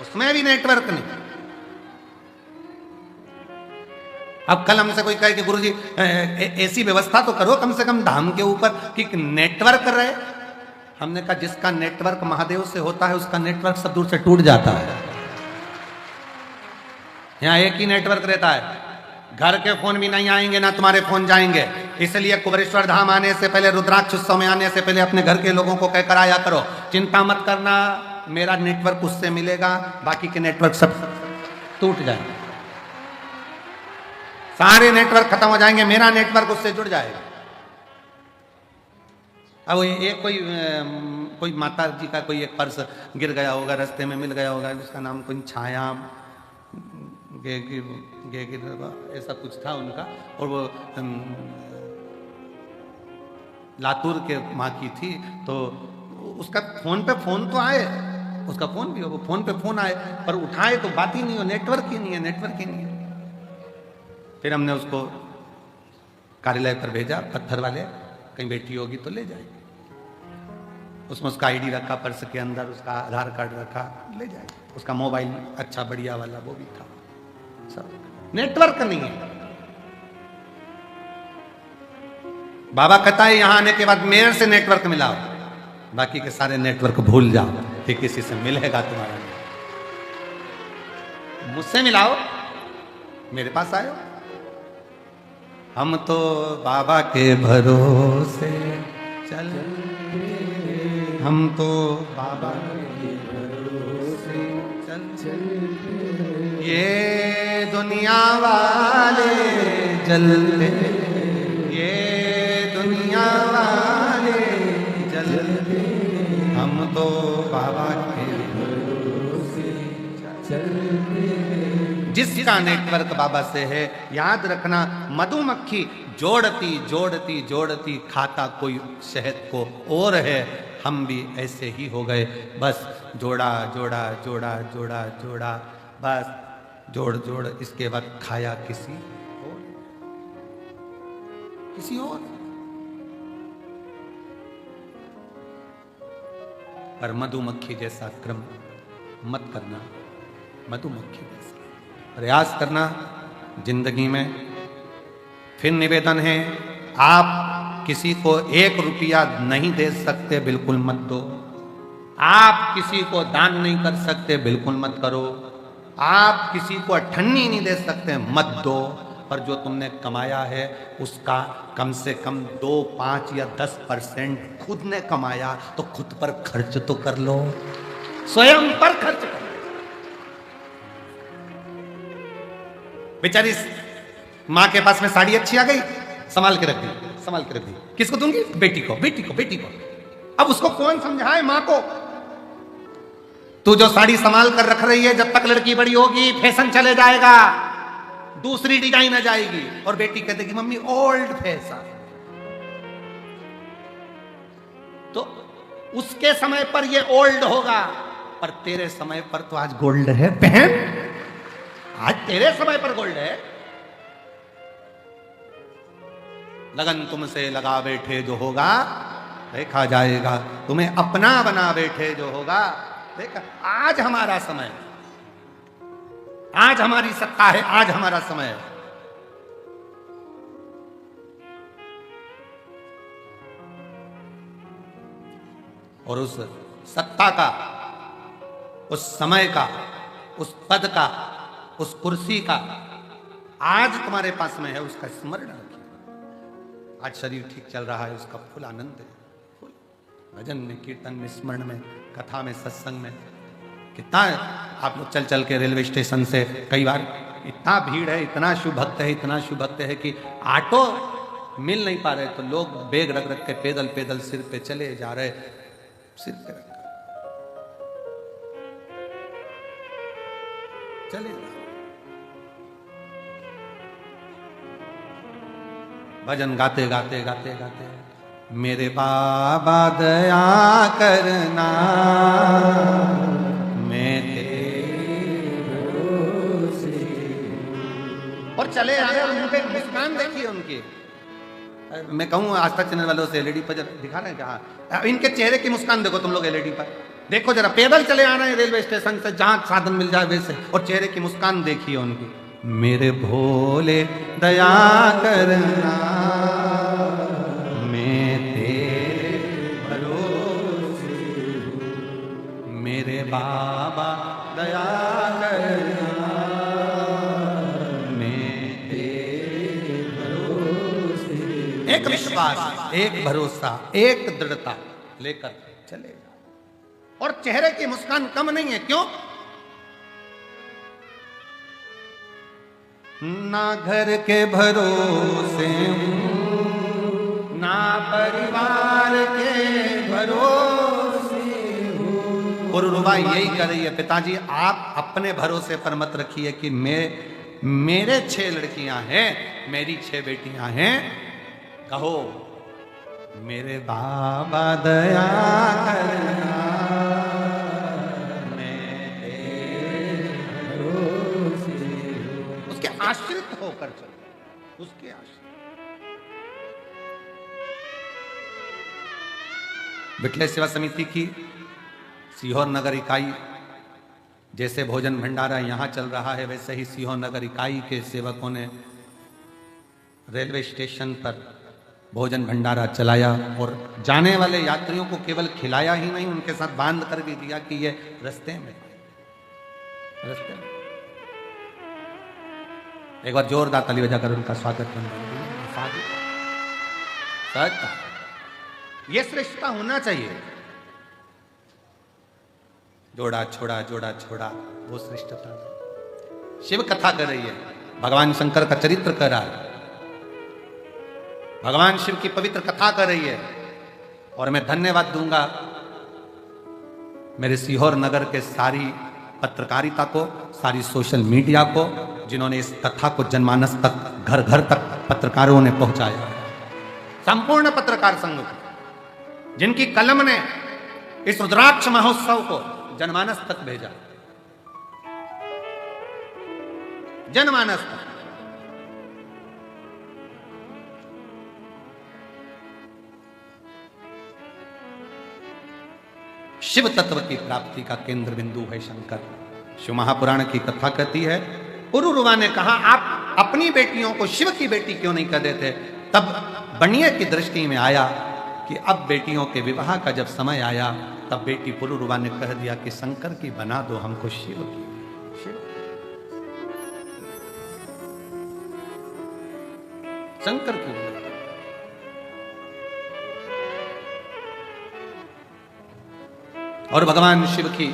उसमें भी नेटवर्क नहीं। अब कल हमसे कोई कहे कि गुरुजी ऐसी व्यवस्था तो करो कम से कम धाम के ऊपर कि नेटवर्क रहे। हमने कहा जिसका नेटवर्क महादेव से होता है उसका नेटवर्क सब दूर से टूट जाता है। यहां एक ही नेटवर्क रहता है, घर के फोन भी नहीं आएंगे ना तुम्हारे फोन जाएंगे। इसलिए कुबरेश्वर धाम आने से पहले, रुद्राक्ष उत्सव में आने से पहले अपने घर के लोगों को कहकर आया करो, चिंता मत करना, मेरा नेटवर्क उससे मिलेगा, बाकी के नेटवर्क सब टूट जाएंगे, सारे नेटवर्क खत्म हो जाएंगे, मेरा नेटवर्क उससे जुड़ जाएगा। अब एक कोई माता जी का कोई एक पर्स गिर गया होगा, रास्ते में मिल गया होगा, जिसका नाम कोई छाया ऐसा कुछ था उनका, और वो लातूर के माँ की थी। तो उसका फोन पे फोन तो आए, उसका फोन भी हो, वो फोन पे फोन आए, पर उठाए तो बात ही नहीं हो, नेटवर्क ही नहीं है, नेटवर्क ही नहीं है। फिर हमने उसको कार्यालय पर भेजा, पत्थर वाले, कहीं बैठी होगी तो ले जाएगी। उसमें उसका आईडी रखा, पर्स के अंदर उसका आधार कार्ड रखा, ले जाएगी। उसका मोबाइल अच्छा बढ़िया वाला वो भी था, सब नेटवर्क नहीं है। बाबा कहता है यहां आने के बाद मेरे से नेटवर्क मिलाओ, बाकी के सारे नेटवर्क भूल जाओ कि किसी से मिलेगा तुम्हारा। मुझसे मिलाओ, मेरे पास आयो, हम तो बाबा के भरोसे चल, हम तो बाबा के भरोसे चल, ये दुनिया वाले जलते, ये दुनिया वाले जलते, हम तो बाबा के भरोसे चलते। जिसका नेटवर्क बाबा से है, याद रखना, मधुमक्खी जोड़ती जोड़ती जोड़ती खाता कोई शहद को और है, हम भी ऐसे ही हो गए, बस जोड़ा जोड़ा जोड़ा जोड़ा जोड़ा, बस जोड़ जोड़, इसके बाद खाया किसी और, किसी और। पर मधुमक्खी जैसा क्रम मत करना, मधुमक्खी जैसा प्रयास करना जिंदगी में। फिर निवेदन है, आप किसी को 1 रुपया नहीं दे सकते, बिल्कुल मत दो। आप किसी को दान नहीं कर सकते, बिल्कुल मत करो। आप किसी को अठन्नी नहीं दे सकते, मत दो। पर जो तुमने कमाया है उसका कम से कम 2, 5 या 10% खुद ने कमाया तो खुद पर खर्च तो कर लो, स्वयं पर खर्च करो। बेचारी माँ के पास में साड़ी अच्छी आ गई, संभाल के रख दी, संभाल के रख दी। किसको दूंगी? बेटी को, बेटी को, बेटी को। अब उसको कौन समझाए माँ को? तू जो साड़ी संभाल कर रख रही है, जब तक लड़की बड़ी होगी फैशन चले जाएगा, दूसरी डिजाइन आ जाएगी, और बेटी कहते कि मम्मी ओल्ड फैशन। तो उसके समय पर ये ओल्ड होगा, पर तेरे समय पर तो आज गोल्ड है बहन, आज तेरे समय पर गोल्ड है। लगन तुमसे लगा बैठे जो होगा देखा जाएगा, तुम्हें अपना बना बैठे जो होगा देखा। आज हमारा समय, आज हमारी सत्ता है, आज हमारा समय है। और उस सत्ता का, उस समय का, उस पद का, उस कुर्सी का आज तुम्हारे पास में है, उसका स्मरण रखिए। आज शरीर ठीक चल रहा है, उसका फुल आनंद है, फुल भजन में, कीर्तन में, स्मरण में, कथा में, सत्संग में। कितना आप लोग चल चल के रेलवे स्टेशन से, कई बार इतना भीड़ है, इतना शुभ भक्त है, इतना शुभ भक्त है कि ऑटो मिल नहीं पा रहे, तो लोग बैग रख रख के पैदल पैदल सिर पे चले जा रहे, सिर पे रख चले जा। भजन गाते गाते गाते गाते, मेरे बाबा दया करना, मैं तेरे भरोसे। और चले आ रहे, उन पे मुस्कान देखिए उनकी। मैं कहूँ आस्था चैनल वालों से, एलईडी पर दिखा रहे हैं क्या? इनके चेहरे की मुस्कान देखो तुम लोग, एलईडी पर देखो जरा, पैदल चले आ रहे हैं रेलवे स्टेशन से, जहां साधन मिल जाए वैसे, और चेहरे की मुस्कान देखिए उनकी। मेरे भोले दया करना, मैं तेरे भरोसे, मेरे बाबा दया करना, मैं तेरे भरोसे। एक विश्वास, एक भरोसा, एक दृढ़ता लेकर चले, और चेहरे की मुस्कान कम नहीं है। क्यों? ना घर के भरोसे हूं, ना परिवार के भरोसे हूं। और रुबा यही कर रही है, पिताजी आप अपने भरोसे पर मत रखिए कि मेरे 6 लड़कियां हैं, मेरी 6 बेटियां हैं। कहो मेरे बाबा दया करना, आश्रित होकर चलो, उसके आश्रित। विठले सेवा समिति की सीहोर नगर इकाई, जैसे भोजन भंडारा यहां चल रहा है, वैसे ही सीहोर नगर इकाई के सेवकों ने रेलवे स्टेशन पर भोजन भंडारा चलाया, और जाने वाले यात्रियों को केवल खिलाया ही नहीं, उनके साथ बांध कर भी दिया कि ये रास्ते में। एक बार जोरदार ताली बजाकर उनका स्वागत करना। साधु, सहजता, ये श्रेष्ठता होना चाहिए। जोड़ा छोड़ा जोड़ा छोड़ा, वो श्रेष्ठता। शिव कथा कर रही है, भगवान शंकर का चरित्र कर रहा है, भगवान शिव की पवित्र कथा कर रही है। और मैं धन्यवाद दूंगा मेरे सीहोर नगर के सारी पत्रकारिता को, सारी सोशल मीडिया को, जिन्होंने इस कथा को जनमानस तक, घर घर तक पत्रकारों ने पहुंचाया। संपूर्ण पत्रकार संघ को, जिनकी कलम ने इस रुद्राक्ष महोत्सव को जनमानस तक भेजा, जनमानस तक। शिव तत्व की प्राप्ति का केंद्र बिंदु है शंकर। शिव महापुराण की कथा कहती है, पुरुरुवा ने कहा आप अपनी बेटियों को शिव की बेटी क्यों नहीं कर देते? तब बनिए की दृष्टि में आया कि अब बेटियों के विवाह का जब समय आया, तब बेटी पुरुरुवा ने कह दिया कि शंकर की बना दो हमको शिव की। शिव शंकर की बना दो। और भगवान शिव की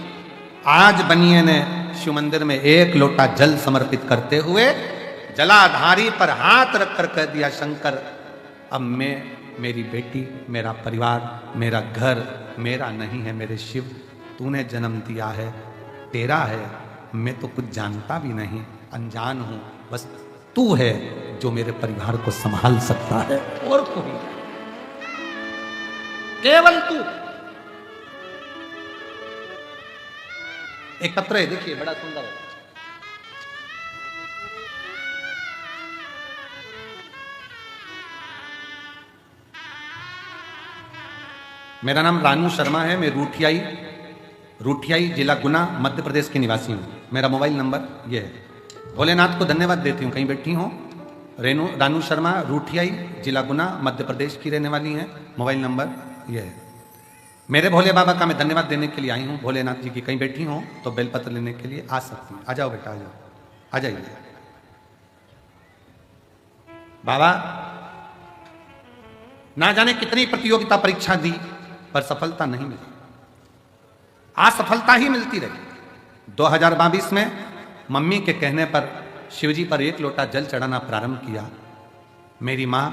आज बनिए ने शिव मंदिर में एक लोटा जल समर्पित करते हुए जलाधारी पर हाथ रखकर कह दिया, शंकर अब मैं, मेरी बेटी, मेरा परिवार, मेरा घर मेरा नहीं है, मेरे शिव तूने जन्म दिया है, तेरा है, मैं तो कुछ जानता भी नहीं, अनजान हूं, बस तू है जो मेरे परिवार को संभाल सकता है, और कोई, केवल तू। एक पत्र है, देखिए बड़ा सुंदर है। मेरा नाम रानू शर्मा है, मैं रूठियाई जिला गुना मध्य प्रदेश के निवासी हूं। मेरा मोबाइल नंबर यह है। भोलेनाथ को धन्यवाद देती हूं, कहीं बैठी हूं। रानू शर्मा, रूठियाई जिला गुना मध्य प्रदेश की रहने वाली हैं। मोबाइल नंबर यह है। मेरे भोले बाबा का मैं धन्यवाद देने के लिए आई हूँ। भोलेनाथ जी की कहीं बैठी हो तो बेलपत्र लेने के लिए आ सकती हैं। आ जाओ बेटा, आ जाओ, आ जाइए। बाबा ना जाने कितनी प्रतियोगिता परीक्षा दी पर सफलता नहीं मिली, असफलता ही मिलती रही। 2022 में मम्मी के कहने पर शिवजी पर एक लोटा जल चढ़ाना प्रारंभ किया। मेरी माँ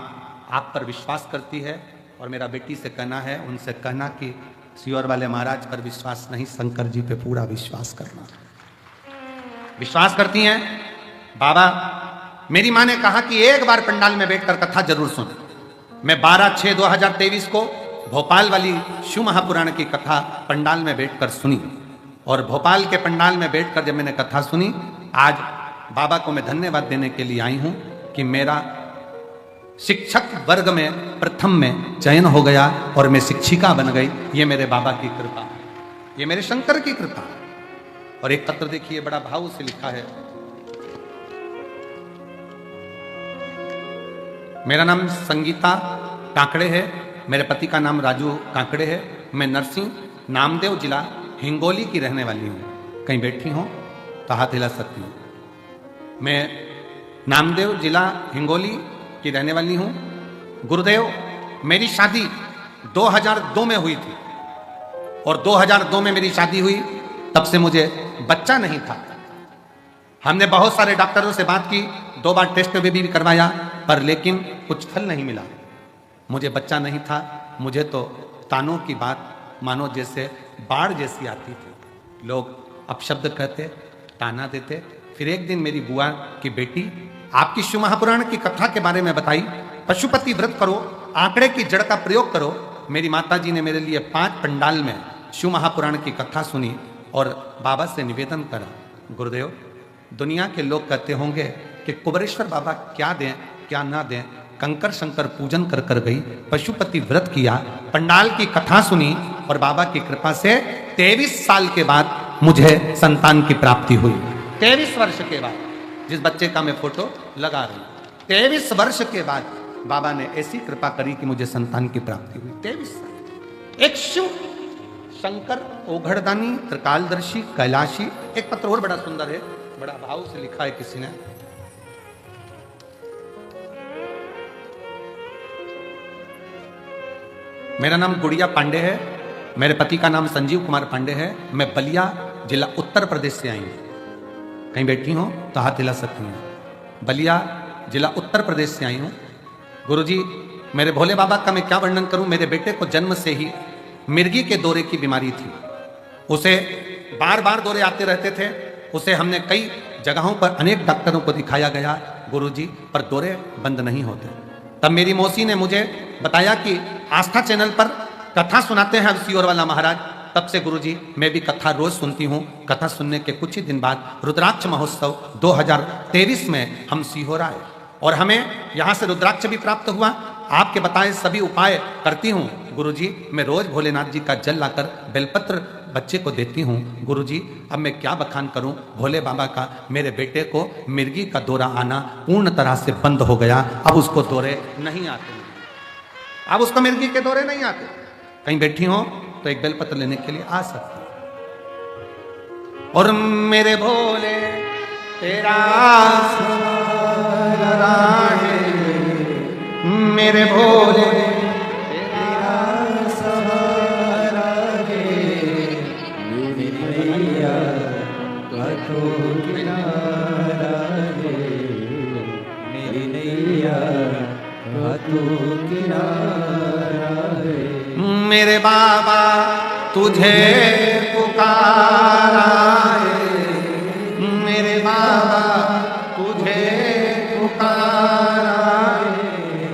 आप पर विश्वास करती है और मेरा बेटी से कहना है, उनसे कहना कि सियोर वाले महाराज पर विश्वास नहीं, शंकर जी पे पूरा विश्वास करना। विश्वास करती हैं। बाबा, मेरी माँ ने कहा कि एक बार पंडाल में बैठकर कथा जरूर सुन। मैं 12/6/2023 को भोपाल वाली शिव महापुराण की कथा पंडाल में बैठकर सुनी, और भोपाल के पंडाल में बैठकर जब मैंने कथा सुनी, आज बाबा को मैं धन्यवाद देने के लिए आई हूं कि मेरा शिक्षक वर्ग में प्रथम में चयन हो गया और मैं शिक्षिका बन गई। ये मेरे बाबा की कृपा, ये मेरे शंकर की कृपा। और एक पत्र देखिए, बड़ा भाव से लिखा है। मेरा नाम संगीता काकड़े है, मेरे पति का नाम राजू काकड़े है। मैं नरसिंह नामदेव जिला हिंगोली की रहने वाली हूँ। कहीं बैठी हूँ तो हाथ हिला सकती हूँ। मैं नामदेव जिला हिंगोली की रहने वाली हूँ। गुरुदेव, मेरी शादी 2002 में हुई थी, और 2002 में मेरी शादी हुई, तब से मुझे बच्चा नहीं था। हमने बहुत सारे डॉक्टरों से बात की, 2 बार टेस्ट भी करवाया, पर लेकिन कुछ फल नहीं मिला। मुझे बच्चा नहीं था। मुझे तो तानों की बात मानो जैसे बाढ़ जैसी आती थी। लोग अपशब्द कहते, ताना देते। फिर एक दिन मेरी बुआ की बेटी आपकी शिव महापुराण की कथा के बारे में बताई, पशुपति व्रत करो, आंकड़े की जड़ का प्रयोग करो। मेरी माता जी ने मेरे लिए 5 पंडाल में शिव महापुराण की कथा सुनी और बाबा से निवेदन करा, गुरुदेव, दुनिया के लोग कहते होंगे कि कुबरेश्वर बाबा क्या दें क्या ना दें, कंकर शंकर पूजन कर कर गई, पशुपति व्रत किया, पंडाल की कथा सुनी, और बाबा की कृपा से 23 साल के बाद मुझे संतान की प्राप्ति हुई। 23 वर्ष के बाद, जिस बच्चे का मैं फोटो लगा रही हूं, 23 वर्ष के बाद बाबा ने ऐसी कृपा करी कि मुझे संतान की प्राप्ति हुई। 23 साल। एक शिव शंकर ओघड़दानी त्रिकालदर्शी कैलाशी। एक पत्र और बड़ा सुंदर है, बड़ा भाव से लिखा है किसी ने। मेरा नाम गुड़िया पांडे है, मेरे पति का नाम संजीव कुमार पांडे है। मैं बलिया जिला उत्तर प्रदेश से आई हूँ। कहीं बैठी हो तो हाथ हिला सकती हैं। बलिया जिला उत्तर प्रदेश से आई हूँ। गुरुजी, मेरे भोले बाबा का मैं क्या वर्णन करूं। मेरे बेटे को जन्म से ही मिर्गी के दौरे की बीमारी थी। उसे बार बार दौरे आते रहते थे। उसे हमने कई जगहों पर अनेक डॉक्टरों को दिखाया गया गुरुजी, पर दौरे बंद नहीं होते। तब मेरी मौसी ने मुझे बताया कि आस्था चैनल पर कथा सुनाते हैं सियोर वाला महाराज। तब से गुरुजी मैं भी कथा रोज सुनती हूँ। कथा सुनने के कुछ ही दिन बाद रुद्राक्ष महोत्सव 2023 में हम सीहोर आए और हमें यहाँ से रुद्राक्ष भी प्राप्त हुआ। आपके बताए सभी उपाय करती हूँ गुरुजी। मैं रोज भोलेनाथ जी का जल लाकर बेलपत्र बच्चे को देती हूँ गुरुजी। अब मैं क्या बखान करूँ भोले बाबा का। मेरे बेटे को मिर्गी का दौरा आना पूर्ण तरह से बंद हो गया। अब उसको दौरे नहीं आते, अब उसको मिर्गी के दौरे नहीं आते। कहीं बैठी हो तो एक बेलपत्र लेने के लिए आ सकती। और मेरे भोले तेरा सहारा है, मेरे भोले तेरा सहारा है, मेरी मैया का तो किनारा है, मेरी नैया का तो किनारा है। मेरे बाबा तुझे पुकारा है, मेरे बाबा तुझे पुकारा है,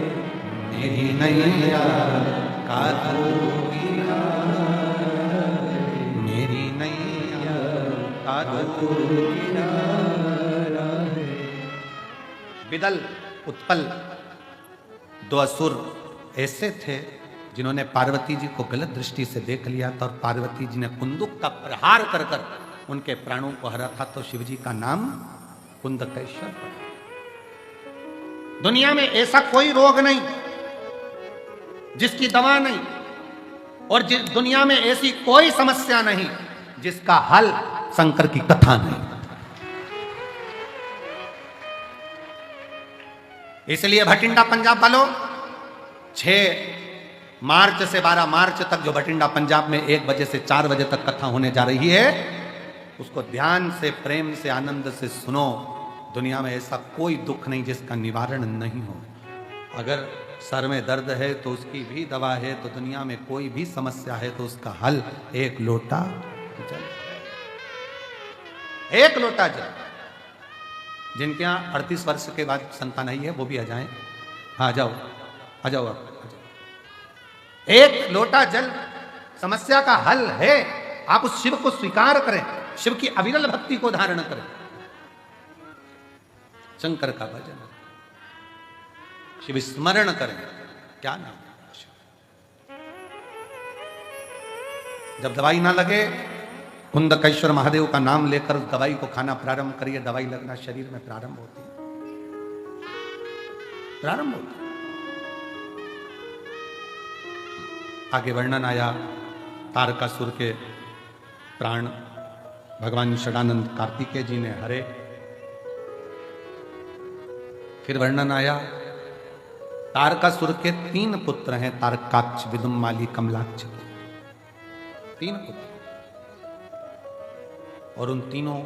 मेरी नैया का तू किनारा है, मेरी नैया का तू किनारा है। बिदल उत्पल दो असुर ऐसे थे जिन्होंने पार्वती जी को गलत दृष्टि से देख लिया था और पार्वती जी ने कुंदुक का प्रहार कर कर उनके प्राणों को हरा था। तो शिव जी का नाम कुंदकेश्वर पड़ा। दुनिया में ऐसा कोई रोग नहीं जिसकी दवा नहीं, और दुनिया में ऐसी कोई समस्या नहीं जिसका हल शंकर की कथा नहीं। इसलिए भटिंडा पंजाब वालों 6 मार्च से 12 मार्च तक जो भटिंडा पंजाब में 1 बजे से 4 बजे तक कथा होने जा रही है, उसको ध्यान से प्रेम से आनंद से सुनो। दुनिया में ऐसा कोई दुख नहीं जिसका निवारण नहीं हो। अगर सर में दर्द है तो उसकी भी दवा है, तो दुनिया में कोई भी समस्या है तो उसका हल एक लोटा जल, एक लोटा जल। जिनके यहाँ 38 वर्ष के बाद संतान नहीं है वो भी आ जाएं। हाँ, आ जाओ, आ जाओ आप। एक लोटा जल समस्या का हल है। आप उस शिव को स्वीकार करें, शिव की अविरल भक्ति को धारण करें, शंकर का भजन, शिव स्मरण करें। क्या नाम है शिव। जब दवाई ना लगे, कुंदकेश्वर महादेव का नाम लेकर उस दवाई को खाना प्रारंभ करिए। दवाई लगना शरीर में प्रारंभ होती है, प्रारंभ होती है। आगे वर्णन आया तारकासुर के प्राण भगवान षडानंद कार्तिकेय जी ने हरे। फिर वर्णन आया तारकासुर के 3 पुत्र हैं, तारकाक्ष, विदुम्माली, कमलाक्ष। 3 पुत्र, और उन तीनों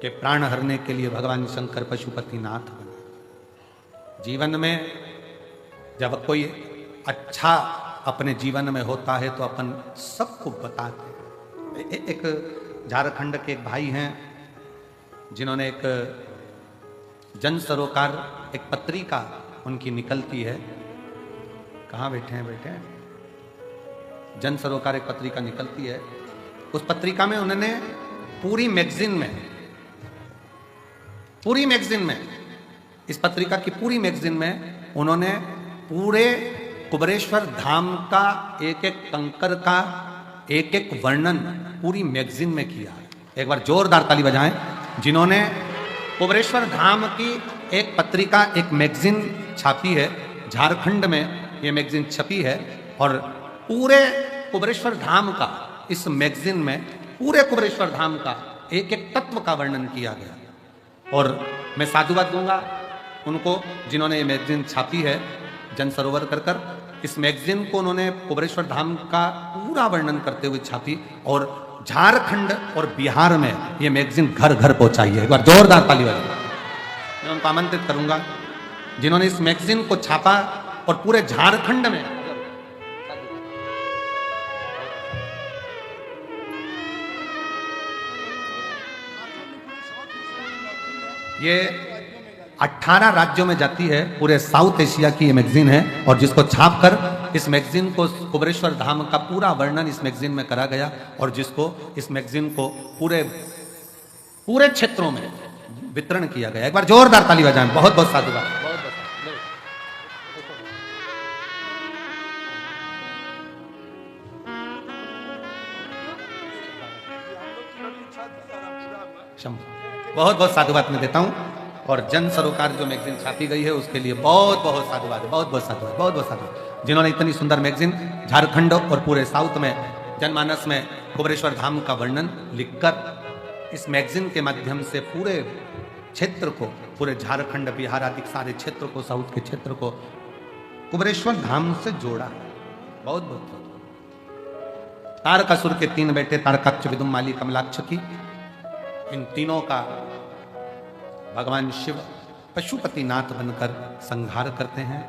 के प्राण हरने के लिए भगवान शंकर पशुपतिनाथ बने। जीवन में जब कोई अच्छा अपने जीवन में होता है तो अपन सबको बताते हैं। एक झारखंड के एक भाई हैं जिन्होंने एक जन सरोकार, एक पत्रिका उनकी निकलती है। कहाँ बैठे हैं? बैठे हैं। जन सरोकार एक पत्रिका निकलती है। उस पत्रिका में उन्होंने पूरी मैगजीन में इस पत्रिका की पूरी मैगजीन में उन्होंने पूरे कुबरेश्वर धाम का एक एक कंकर का एक एक वर्णन पूरी मैगजीन में किया है। एक बार जोरदार ताली बजाएं जिन्होंने कुबरेश्वर धाम की एक पत्रिका, एक मैगजीन छापी है। झारखंड में ये मैगजीन छपी है और पूरे कुबरेश्वर धाम का, इस मैगजीन में पूरे कुबरेश्वर धाम का एक एक तत्व का वर्णन किया गया। और मैं साधुवाद दूंगा उनको जिन्होंने ये मैगजीन छापी है। जन सरोवर कर इस मैगजीन को उन्होंने कुबेरेश्वर धाम का पूरा वर्णन करते हुए छापी और झारखंड और बिहार में ये मैगजीन घर घर पहुंचाई है। एक बार जोरदार ताली बजाइए। मैं उनको आमंत्रित करूंगा जिन्होंने इस मैगजीन को छापा और पूरे झारखंड में ये 18 राज्यों में जाती है, पूरे साउथ एशिया की ये मैगजीन है और जिसको छापकर इस मैगजीन को कुबेरेश्वर धाम का पूरा वर्णन इस मैगजीन में करा गया और जिसको इस मैगजीन को पूरे क्षेत्रों में वितरण किया गया। एक बार जोरदार ताली बजाएं। बहुत बहुत साधुवाद। बहुत बहुत साधुवाद मैं देता हूं और जन सरोकार जो मैगजीन छापी गई है उसके लिए बहुत बहुत साधुवाद, बहुत बहुत साधुवाद, बहुत बहुत साधुवाद जिन्होंने इतनी सुंदर मैगजीन झारखंड और पूरे साउथ में जनमानस में कुबेरेश्वर धाम का वर्णन लिखकर इस मैगजीन के माध्यम से पूरे क्षेत्र को, पूरे झारखंड बिहार आदि सारे क्षेत्र को, साउथ के क्षेत्र को कुबेरेश्वर धाम से जोड़ा। बहुत बहुत तारकासुर के 3 बेटे तारकाक्ष, विदुमाली, कमलाक्ष की इन तीनों का भगवान शिव पशुपतिनाथ बनकर संहार करते हैं।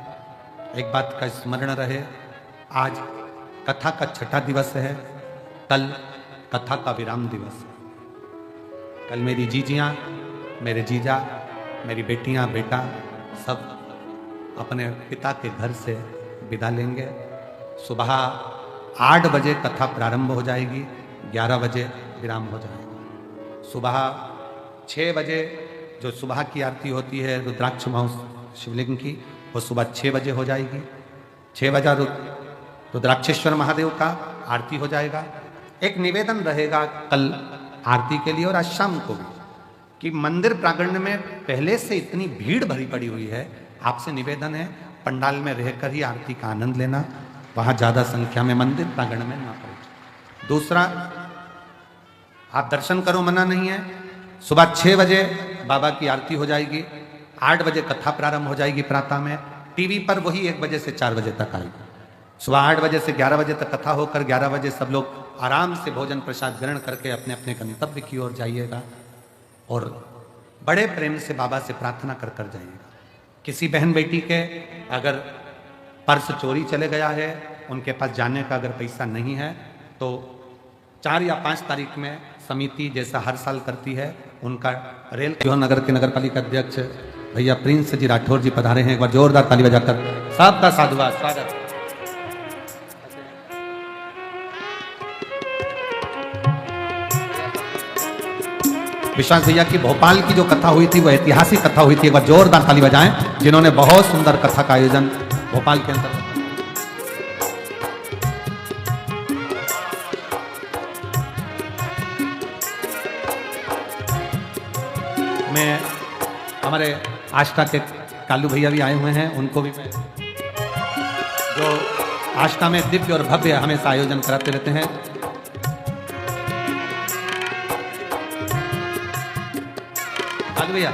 एक बात का स्मरण रहे, आज कथा का 6ठा दिवस है, कल कथा का विराम दिवस है। कल मेरी जीजियां, मेरे जीजा, मेरी बेटियां, बेटा सब अपने पिता के घर से विदा लेंगे। सुबह 8 बजे कथा प्रारंभ हो जाएगी, 11 बजे विराम हो जाएगा। सुबह 6 बजे जो सुबह की आरती होती है रुद्राक्ष महोत्सव शिवलिंग की, वो सुबह 6 बजे हो जाएगी। 6 बजे रुद्राक्षेश्वर महादेव का आरती हो जाएगा। एक निवेदन रहेगा कल आरती के लिए और आज शाम को भी कि मंदिर प्रांगण में पहले से इतनी भीड़ भरी पड़ी हुई है, आपसे निवेदन है पंडाल में रहकर ही आरती का आनंद लेना, वहां ज्यादा संख्या में मंदिर प्रांगण में ना पहुंचे। दूसरा, आप दर्शन करो, मना नहीं है। सुबह 6 बजे बाबा की आरती हो जाएगी, 8 बजे कथा प्रारंभ हो जाएगी प्रातः में। टीवी पर वही 1 बजे से 4 बजे तक आएगी। सुबह 8 बजे से 11 बजे तक कथा होकर 11 बजे सब लोग आराम से भोजन प्रसाद ग्रहण करके अपने अपने गंतव्य की ओर जाइएगा और बड़े प्रेम से बाबा से प्रार्थना कर कर जाइएगा। किसी बहन बेटी के अगर पर्स चोरी चले गया है, उनके पास जाने का अगर पैसा नहीं है, तो 4 या 5 तारीख में समिति जैसा हर साल करती है, उनका रेल नगर के नगर पालिका अध्यक्ष भैया प्रिंस जी राठौर जी पधारे हैं। एक बार जोरदार ताली बजाकर सबका साधुवाद, स्वागत। विश्वास भैया की भोपाल की जो कथा हुई थी वो ऐतिहासिक कथा हुई थी। एक बार जोरदार ताली बजाएं जिन्होंने बहुत सुंदर कथा का आयोजन भोपाल के अंदर। मैं हमारे आष्टा के कालू भैया भी आए हुए हैं, उनको भी मैं जो आष्टा में दिव्य और भव्य हमेशा आयोजन कराते रहते हैं। कालू भैया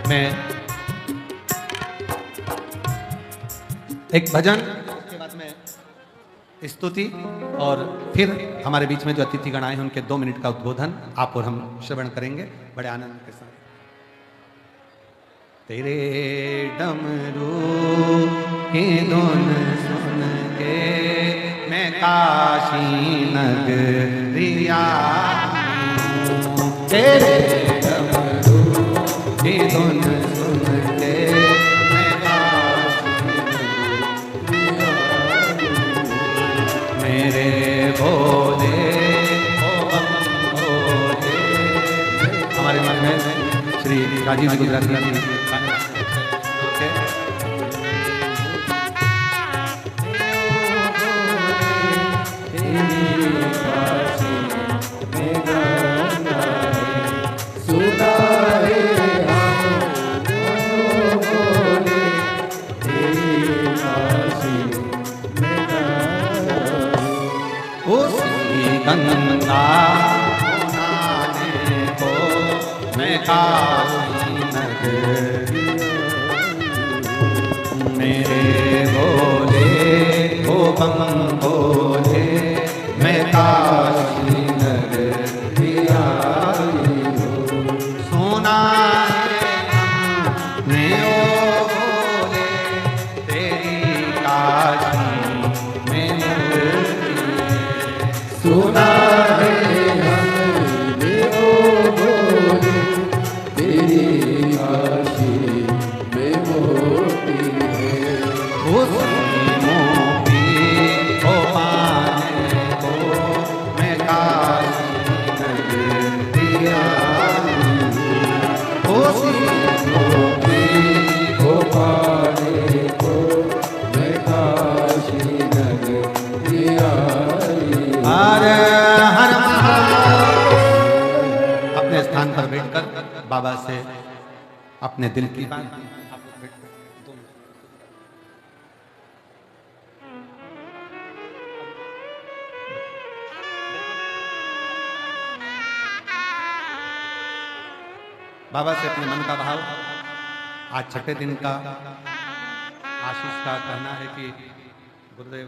मैं एक भजन के बाद में स्तुति और फिर हमारे बीच में जो अतिथिगण आए हैं उनके 2 मिनट का उद्बोधन आप और हम श्रवण करेंगे बड़े आनंद के साथ। तेरे डमरू की धुन सुन के मैं काशी नगरिया, तेरे डमरू की धुन सुन के मेरे भोले हमारे मन में श्री राजीव जी गुजराती काशी नगरी मेरे भोले ओ बम भोले मैं काशी नगरी आई हूँ। सुना है हमने ओ भोले तेरी काशी में मूर्ति है। सुना है हमने ओ भोले तेरी काशी में मूर्ति है। उसी मोती को पाने को मैं काशी नगरी आई हूँ। उसी मोती को पाने को मैं काशी नगरी आई हूँ। हर हर अपने स्थान पर बैठकर बाबा से अपने दिल की बात बाबा से अपने मन का भाव आज छठे दिन का आशीष का कहना है कि गुरुदेव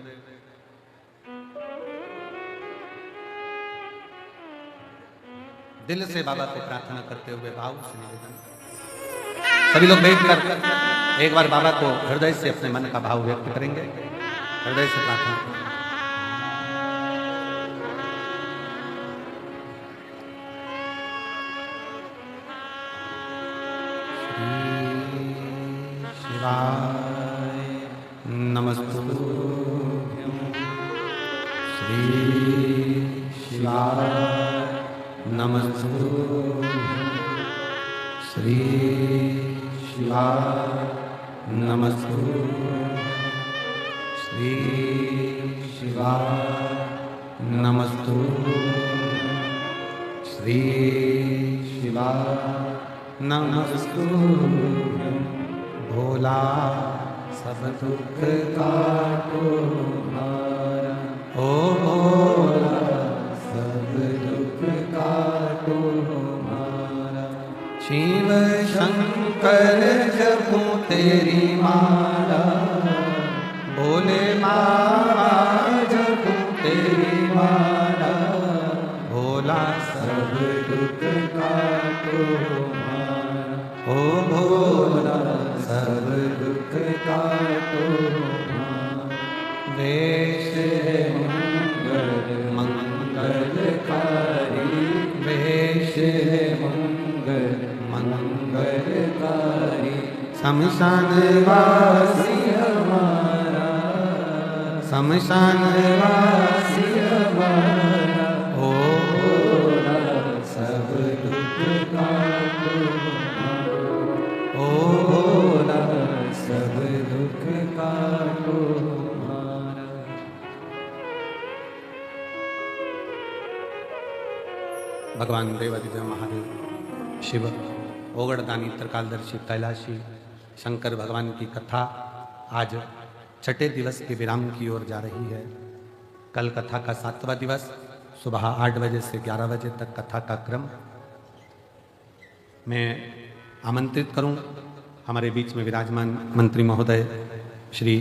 दिल से बाबा से प्रार्थना करते हुए भाव से निवेदन सभी लोग बैठकर एक बार बाबा को हृदय से अपने मन का भाव व्यक्त करेंगे। हृदय से प्रार्थना करेंगे। शिवाय नमस्तुभ्यं श्री शिवाय नमस्तुभ्यं श्री शिवाय नमस्तुभ्यं श्री शिवाय नमस्तुभ्यं श्री शिवाय नमस्तुभ्यं भोला सब दुख काटो हमारा ओ भोला सब दुख काटो हमारा। शिव शंकर जपूं तेरी माला भोले माला जपूं तेरी माला भोला सब दुख काटो हमारा ओ भोला सब दुख काटो हमारा। वेश है मंगल मंगलकारी वेश है मंगल मंगलकारी शमशान वासी हमारा शमशान वासी हमारा ओ भोला सब दुख काटो ओ भोला सब दुख काटो हमारा। भगवान देवादिदेव महादेव शिव ओगड़दानी त्रिकालदर्शी कैलाशी शंकर भगवान की कथा आज छठे दिवस के विराम की ओर जा रही है। कल कथा का 7वां दिवस सुबह 8 बजे से 11 बजे तक कथा का क्रम। मैं आमंत्रित करूं हमारे बीच में विराजमान मंत्री महोदय श्री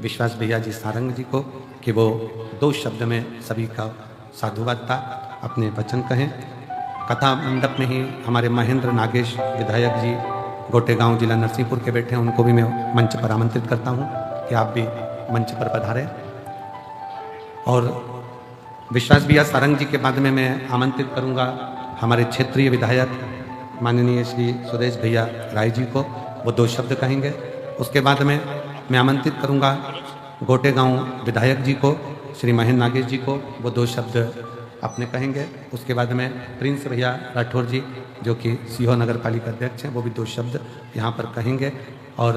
विश्वास भैया जी सारंग जी को कि वो 2 शब्द में सभी का साधुवादता अपने वचन कहें। कथा मंडप में ही हमारे महेंद्र नागेश विधायक जी गोटेगांव जिला नरसिंहपुर के बैठे हैं, उनको भी मैं मंच पर आमंत्रित करता हूं कि आप भी मंच पर पधारें। और विश्वास भैया सारंग जी के बाद में मैं आमंत्रित करूंगा हमारे क्षेत्रीय विधायक माननीय श्री सुरेश भैया राय जी को, वो 2 शब्द कहेंगे। उसके बाद में मैं आमंत्रित करूंगा गोटेगांव विधायक जी को श्री महेंद्र नागेश जी को, वो 2 शब्द अपने कहेंगे। उसके बाद में प्रिंस भैया राठौर जी जो कि सीहो नगर पालिका अध्यक्ष हैं, वो भी 2 शब्द यहाँ पर कहेंगे। और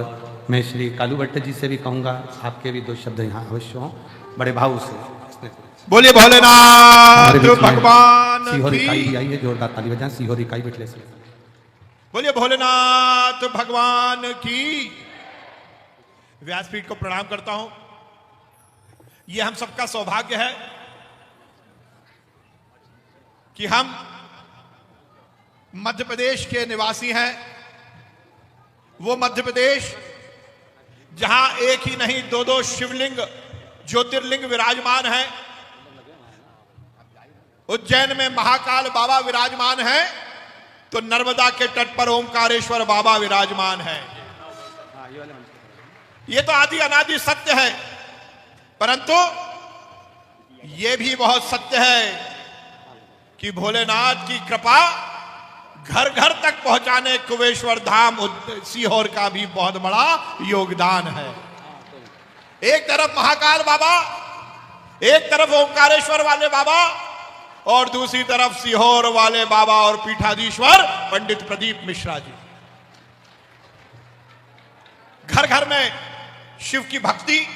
मैं श्री कालू भट्ट जी से भी कहूँगा आपके भी 2 शब्द यहाँ अवश्य हों बड़े भाव से। बोलिए भोलेनाथ भगवान सीहोर की। इकाई आई है, जोरदार ताली बजाएं। सीहोर इकाई बिटले से बोलिए भोलेनाथ भगवान की। व्यासपीठ को प्रणाम करता हूं। यह हम सबका सौभाग्य है कि हम मध्य प्रदेश के निवासी हैं। वो मध्य प्रदेश जहां एक ही नहीं दो दो शिवलिंग ज्योतिर्लिंग विराजमान है। उज्जैन में महाकाल बाबा विराजमान है, तो नर्मदा के तट पर ओमकारेश्वर बाबा विराजमान है। ये तो आदि अनादि सत्य है, परंतु ये भी बहुत सत्य है कि भोलेनाथ की कृपा घर घर तक पहुंचाने कुबेश्वर धाम सीहोर का भी बहुत बड़ा योगदान है। एक तरफ महाकाल बाबा, एक तरफ ओंकारेश्वर वाले बाबा, और दूसरी तरफ सीहोर वाले बाबा और पीठाधीश्वर पंडित प्रदीप मिश्रा जी। घर घर में शिव की भक्ति,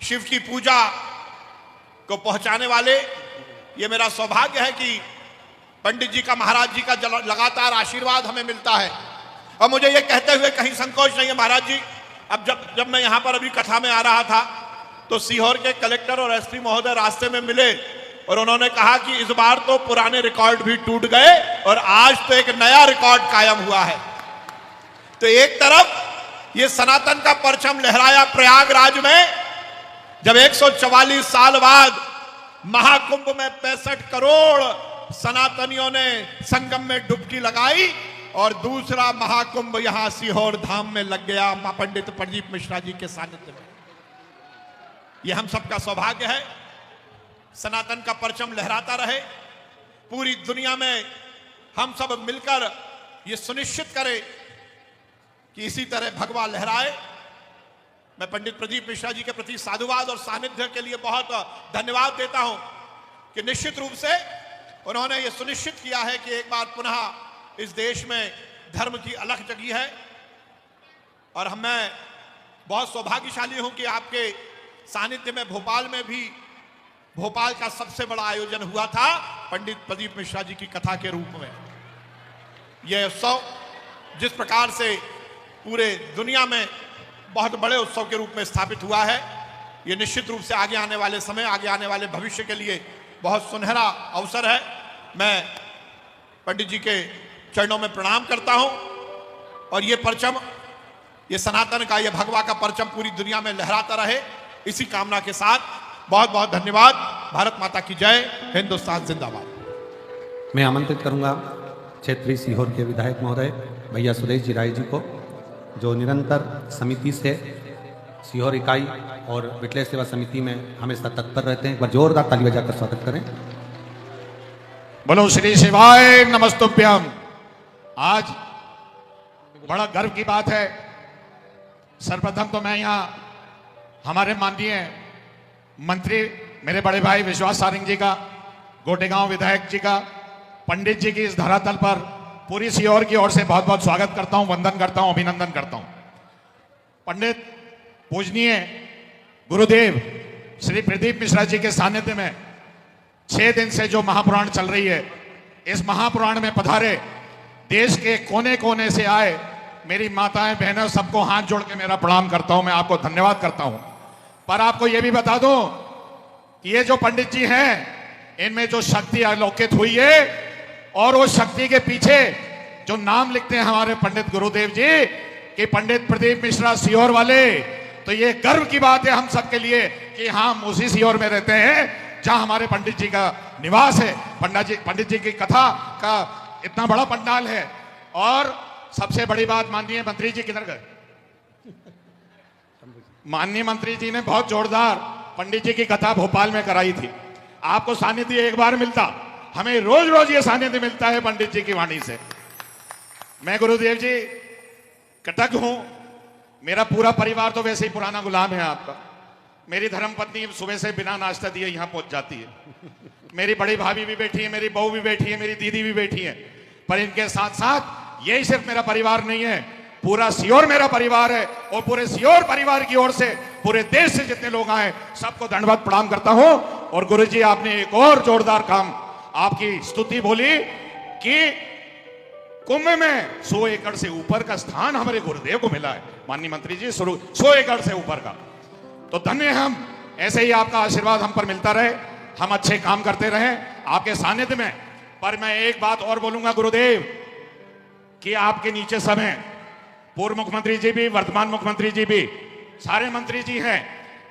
शिव की पूजा को पहुंचाने वाले, ये मेरा सौभाग्य है कि पंडित जी का, महाराज जी का लगातार आशीर्वाद हमें मिलता है। और मुझे ये कहते हुए कहीं संकोच नहीं है महाराज जी, अब जब मैं यहां पर अभी कथा में आ रहा था तो सीहोर के कलेक्टर और एसपी महोदय रास्ते में मिले और उन्होंने कहा कि इस बार तो पुराने रिकॉर्ड भी टूट गए और आज तो एक नया रिकॉर्ड कायम हुआ है। तो एक तरफ ये सनातन का परचम लहराया प्रयागराज में, जब 144 साल बाद महाकुंभ में 65 करोड़ सनातनियों ने संगम में डुबकी लगाई, और दूसरा महाकुंभ यहां सीहोर धाम में लग गया पंडित प्रदीप मिश्रा जी के सानिध्य में। यह हम सबका सौभाग्य है। सनातन का परचम लहराता रहे, पूरी दुनिया में हम सब मिलकर यह सुनिश्चित करें कि इसी तरह भगवा लहराए। मैं पंडित प्रदीप मिश्रा जी के प्रति साधुवाद और सानिध्य के लिए बहुत धन्यवाद देता हूं कि निश्चित रूप से उन्होंने ये सुनिश्चित किया है कि एक बार पुनः इस देश में धर्म की अलख जगी है। और मैं बहुत सौभाग्यशाली हूं कि आपके सानिध्य में भोपाल में भी भोपाल का सबसे बड़ा आयोजन हुआ था पंडित प्रदीप मिश्रा जी की कथा के रूप में। यह उत्सव जिस प्रकार से पूरे दुनिया में बहुत बड़े उत्सव के रूप में स्थापित हुआ है, यह निश्चित रूप से आगे आने वाले समय, आगे आने वाले भविष्य के लिए बहुत सुनहरा अवसर है। मैं पंडित जी के चरणों में प्रणाम करता हूं, और ये परचम, ये सनातन का, ये भगवा का परचम पूरी दुनिया में लहराता रहे, इसी कामना के साथ बहुत बहुत धन्यवाद। भारत माता की जय, हिंदुस्तान जिंदाबाद। मैं आमंत्रित करूंगा क्षेत्रीय सीहोर के विधायक महोदय भैया सुरेश जी राय जी को, जो निरंतर समिति से सीहोर इकाई और विटले सेवा समिति में हमेशा तत्पर रहते हैं। एक बार जोरदार ताली बजाकर स्वागत करें। बोलो श्री शिवाय नमस्तुभ्यम। आज बड़ा गर्व की बात है। सर्वप्रथम तो मैं यहाँ हमारे माननीय मंत्री मेरे बड़े भाई विश्वास सारंग जी का, गोटेगांव विधायक जी का, पंडित जी की इस धरातल पर पूरी सीहोर की ओर से बहुत बहुत स्वागत करता हूं, वंदन करता हूं, अभिनंदन करता हूं। पंडित पूजनीय गुरुदेव श्री प्रदीप मिश्रा जी के सानिध्य में 6 दिन से जो महापुराण चल रही है, इस महापुराण में पधारे देश के कोने कोने से आए मेरी माताएं बहनें सबको हाथ जोड़ के मेरा प्रणाम करता हूं, मैं आपको धन्यवाद करता हूं। पर आपको यह भी बता दूं कि ये जो पंडित जी हैं, इनमें जो शक्ति अवलोकित हुई है, और वो शक्ति के पीछे जो नाम लिखते हैं हमारे पंडित गुरुदेव जी कि पंडित प्रदीप मिश्रा सीहोर वाले, तो ये गर्व की बात है हम सबके लिए कि हम उसी सीहोर में रहते हैं जहां हमारे पंडित जी का निवास है। पंडित जी की कथा का इतना बड़ा पंडाल है। और सबसे बड़ी बात, माननीय मंत्री जी किधर गए? माननीय मंत्री जी ने बहुत जोरदार पंडित जी की कथा भोपाल में कराई थी। आपको सानिध्य एक बार मिलता, हमें रोज रोज ये सानिध्य मिलता है पंडित जी की वाणी से। मैं गुरुदेव जी कृतज्ञ हूं। मेरा पूरा परिवार तो वैसे ही पुराना गुलाम है आपका। मेरी धर्मपत्नी सुबह से बिना नाश्ता दिए यहां पहुंच जाती है। मेरी बड़ी भाभी भी बैठी है, मेरी बहू भी बैठी है, मेरी दीदी भी बैठी है। पर इनके साथ साथ यही सिर्फ मेरा परिवार नहीं है, पूरा सीहोर मेरा परिवार है। और पूरे सीहोर परिवार की ओर से पूरे देश से जितने लोग आए सबको दंडवत प्रणाम करता हूं। और गुरुजी आपने एक और जोरदार काम, आपकी स्तुति बोली कि कुंभ में 100 एकड़ से ऊपर का स्थान हमारे गुरुदेव को मिला है। माननीय मंत्री जी, 100 एकड़ से ऊपर का, तो धन्य हम। ऐसे ही आपका आशीर्वाद हम पर मिलता रहे, हम अच्छे काम करते रहे आपके सानिध्य में। पर मैं एक बात और बोलूंगा गुरुदेव, कि आपके नीचे सब हैं, पूर्व मुख्यमंत्री जी भी, वर्तमान मुख्यमंत्री जी भी, सारे मंत्री जी हैं।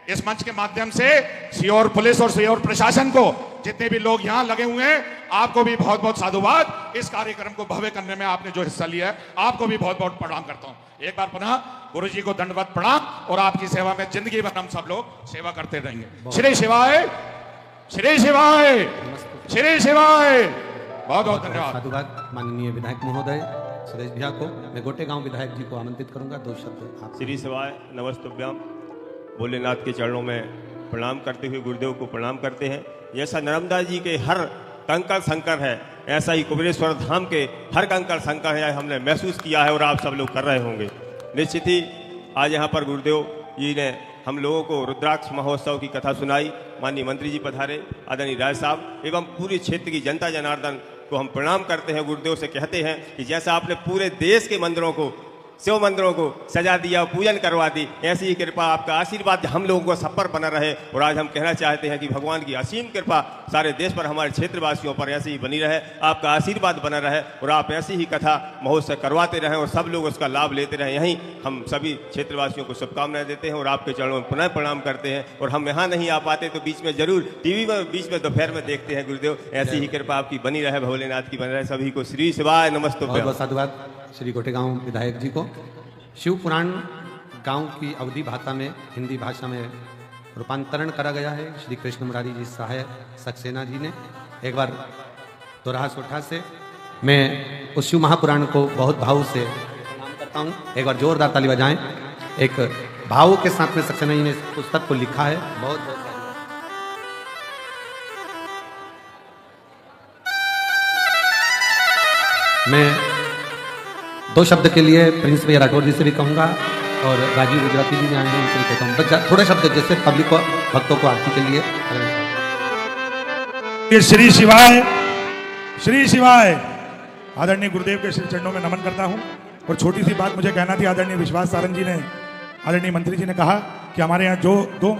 इस मंच के माध्यम से सीहोर पुलिस और सीहोर प्रशासन को, जितने भी लोग यहां लगे हुए हैं, आपको भी बहुत बहुत साधुवाद। इस कार्यक्रम को भव्य करने में आपने जो हिस्सा लिया है, आपको भी बहुत बहुत प्रणाम करता हूं। एक बार पुनः गुरु जी को दंडवत प्रणाम, और आपकी सेवा में जिंदगी भर हम सब लोग सेवा करते रहेंगे। श्री शिवाय, श्री शिवाय, श्री शिवाय। बहुत बहुत धन्यवाद। साधुवाद। माननीय विधायक महोदय सुरेश भैया को, मैं गोटे गांव विधायक जी को आमंत्रित करूंगा, 2 शब्द आप। श्री शिवाय नमस्तुभ्यम। भोलेनाथ के चरणों में प्रणाम करते हुए गुरुदेव को प्रणाम करते हैं। जैसा नर्मदा जी के हर कंकड़ संकर है, ऐसा ही कुबेरेश्वर धाम के हर कंकड़ संकर है, हमने महसूस किया है और आप सब लोग कर रहे होंगे। निश्चित ही आज यहाँ पर गुरुदेव जी ने हम लोगों को रुद्राक्ष महोत्सव की कथा सुनाई। माननीय मंत्री जी पधारे, आदरणीय राय साहब एवं पूरे क्षेत्र की जनता जनार्दन को हम प्रणाम करते हैं। गुरुदेव से कहते हैं कि जैसा आपने पूरे देश के मंदिरों को, शिव मंदिरों को सजा दिया, पूजन करवा दी, ऐसी ही कृपा, आपका आशीर्वाद हम लोगों को सब पर बना रहे। और आज हम कहना चाहते हैं कि भगवान की असीम कृपा सारे देश पर, हमारे क्षेत्रवासियों पर ऐसे ही बनी रहे, आपका आशीर्वाद बना रहे और आप ऐसी ही कथा महोत्सव करवाते रहें और सब लोग उसका लाभ लेते रहें। यहीं हम सभी क्षेत्रवासियों को शुभकामनाएं देते हैं और आपके चरणों में पुनः प्रणाम करते हैं। और हम यहाँ नहीं आ पाते तो बीच में जरूर टीवी में बीच में दोपहर में देखते हैं। गुरुदेव ऐसी ही कृपा आपकी बनी रहे, भोलेनाथ की बनी रहे। सभी को श्री शिवाय नमस्तुभ्यम। बहुत बहुत साधुवाद श्री गोटेगांव विधायक जी को। शिव पुराण गांव की अवधि भाषा में, हिंदी भाषा में रूपांतरण करा गया है श्री कृष्ण मुरारी जी सहाय सक्सेना जी ने। एक बार दोराहा सोठा से मैं उस शिव महापुराण को बहुत भाव से प्रणाम करता हूँ। एक बार जोरदार ताली बजाएं। एक भाव के साथ में सक्सेना जी ने इस पुस्तक को लिखा है। बहुत बहुत मैं 2 शब्द के लिए प्रिंस भैया राठौर जी से भी कहूँगा और राजीव गुजराती जी भी आए हैं, उनसे भी कहता हूँ बस थोड़े शब्द जैसे पब्लिक को, भक्तों को आरती के लिए। श्री शिवाय, श्री शिवाय। आदरणीय गुरुदेव के श्री चरणों में नमन करता हूँ। और छोटी सी बात मुझे कहना थी। आदरणीय विश्वास सारंग जी ने, आदरणीय मंत्री जी ने कहा कि हमारे यहाँ जो 2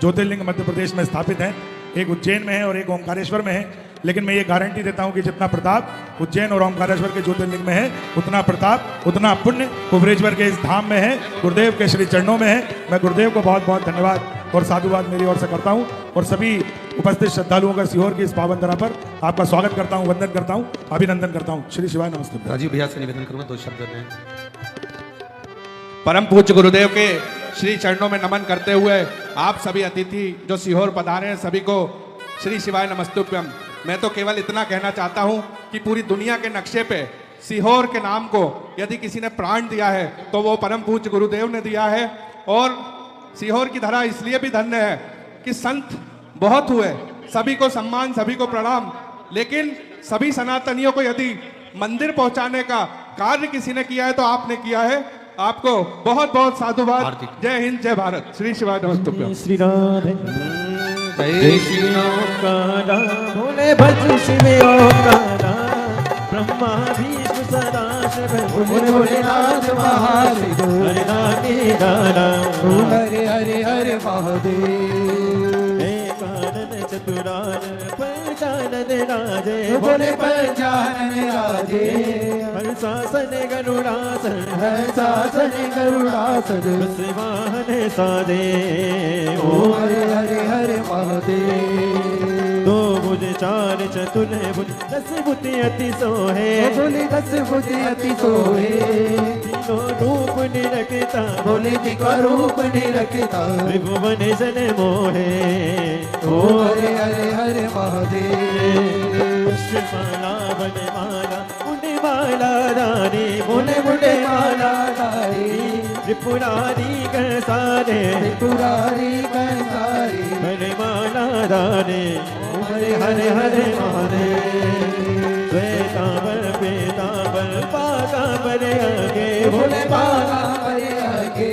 ज्योतिर्लिंग मध्य प्रदेश में स्थापित हैं, एक उज्जैन में है और एक ओमकारेश्वर में है। लेकिन मैं ये गारंटी देता हूं कि जितना प्रताप उज्जैन और ओमकारेश्वर के ज्योतिर्लिंग में है, उतना प्रताप, उतना पुण्य कुबेरेश्वर के इस धाम में है, गुरुदेव के श्री चरणों में है। मैं गुरुदेव को बहुत बहुत धन्यवाद और साधुवाद मेरी ओर से करता हूं और सभी उपस्थित श्रद्धालुओं का सीहोर की इस पावन धरा पर आपका स्वागत करता हूं, वंदन करता हूं, अभिनंदन करता हूं। श्री शिवाय नमस्ते। राजीव भैया से निवेदन करूंगा 2 शब्द में। परम पूज्य गुरुदेव के श्री चरणों में नमन करते हुए आप सभी अतिथि जो सीहोर पधारे हैं, सभी को श्री शिवाय नमस्तुभ्यम। मैं तो केवल इतना कहना चाहता हूं कि पूरी दुनिया के नक्शे पे सीहोर के नाम को यदि किसी ने प्राण दिया है तो वो परम पूज्य गुरुदेव ने दिया है। और सीहोर की धरा इसलिए भी धन्य है कि संत बहुत हुए, सभी को सम्मान, सभी को प्रणाम, लेकिन सभी सनातनियों को यदि मंदिर पहुंचाने का कार्य किसी ने किया है तो आपने किया है। आपको बहुत बहुत साधुवाद। जय हिंद, जय भारत। श्री शिवाय नमस्तुभ्यम। श्री राधे जय श्री ओंकारा, भोले भज शिव ओंकारा, ब्रह्मा विष्णु सदा शिव, भोले भोलेनाथ महादेव, हरे राधे राधा, हरे हरे हरे महादेव। एकानन चतुरानन पंचानन राजे, भोले पंचानन राजे, हर शासन गरुड़ासन, हर शासन गरुड़ासन, वाहन साधे, ओ हरे हरे हरे महादेव। 2 भुज 4 चतुर भुज 10 बुद्धि अति सोहे, बोले 10 बुद्धि अति सोहे, तीनों रूप निरखता, बोले जी का रूप निरखता, त्रिभुवन जन मोहे, ओ हरे हरे हरे महादेव। माला बने माला मुने माला रानी, मुने मुने माला रानी, त्रिपुरारी कंसारे, त्रिपुरारी कंसारे, हरे माला रानी, हरे हरे हरे महादेव। श्वेतांबर पीतांबर पाकांबर आगे, भोले पाकांबर आगे,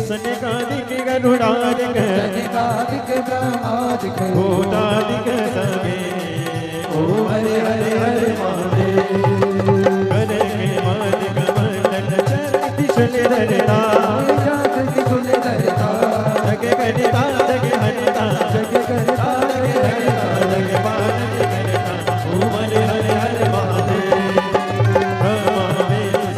सनकादिक गरुड़ादिक, सनकादिक ब्रह्मादिक, भूतादिक सगे, ओ हरे हरे हरे महादेव। करे के मालिक मंडल चरति चले धरता, चरति चले धरता, जग करता जग हरता, जग करता जग हरता, जग पालन करता, ओ हरे हरे हरे महादेव। ब्रह्मा विष्णु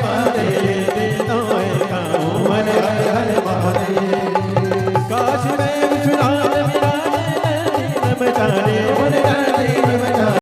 महादेव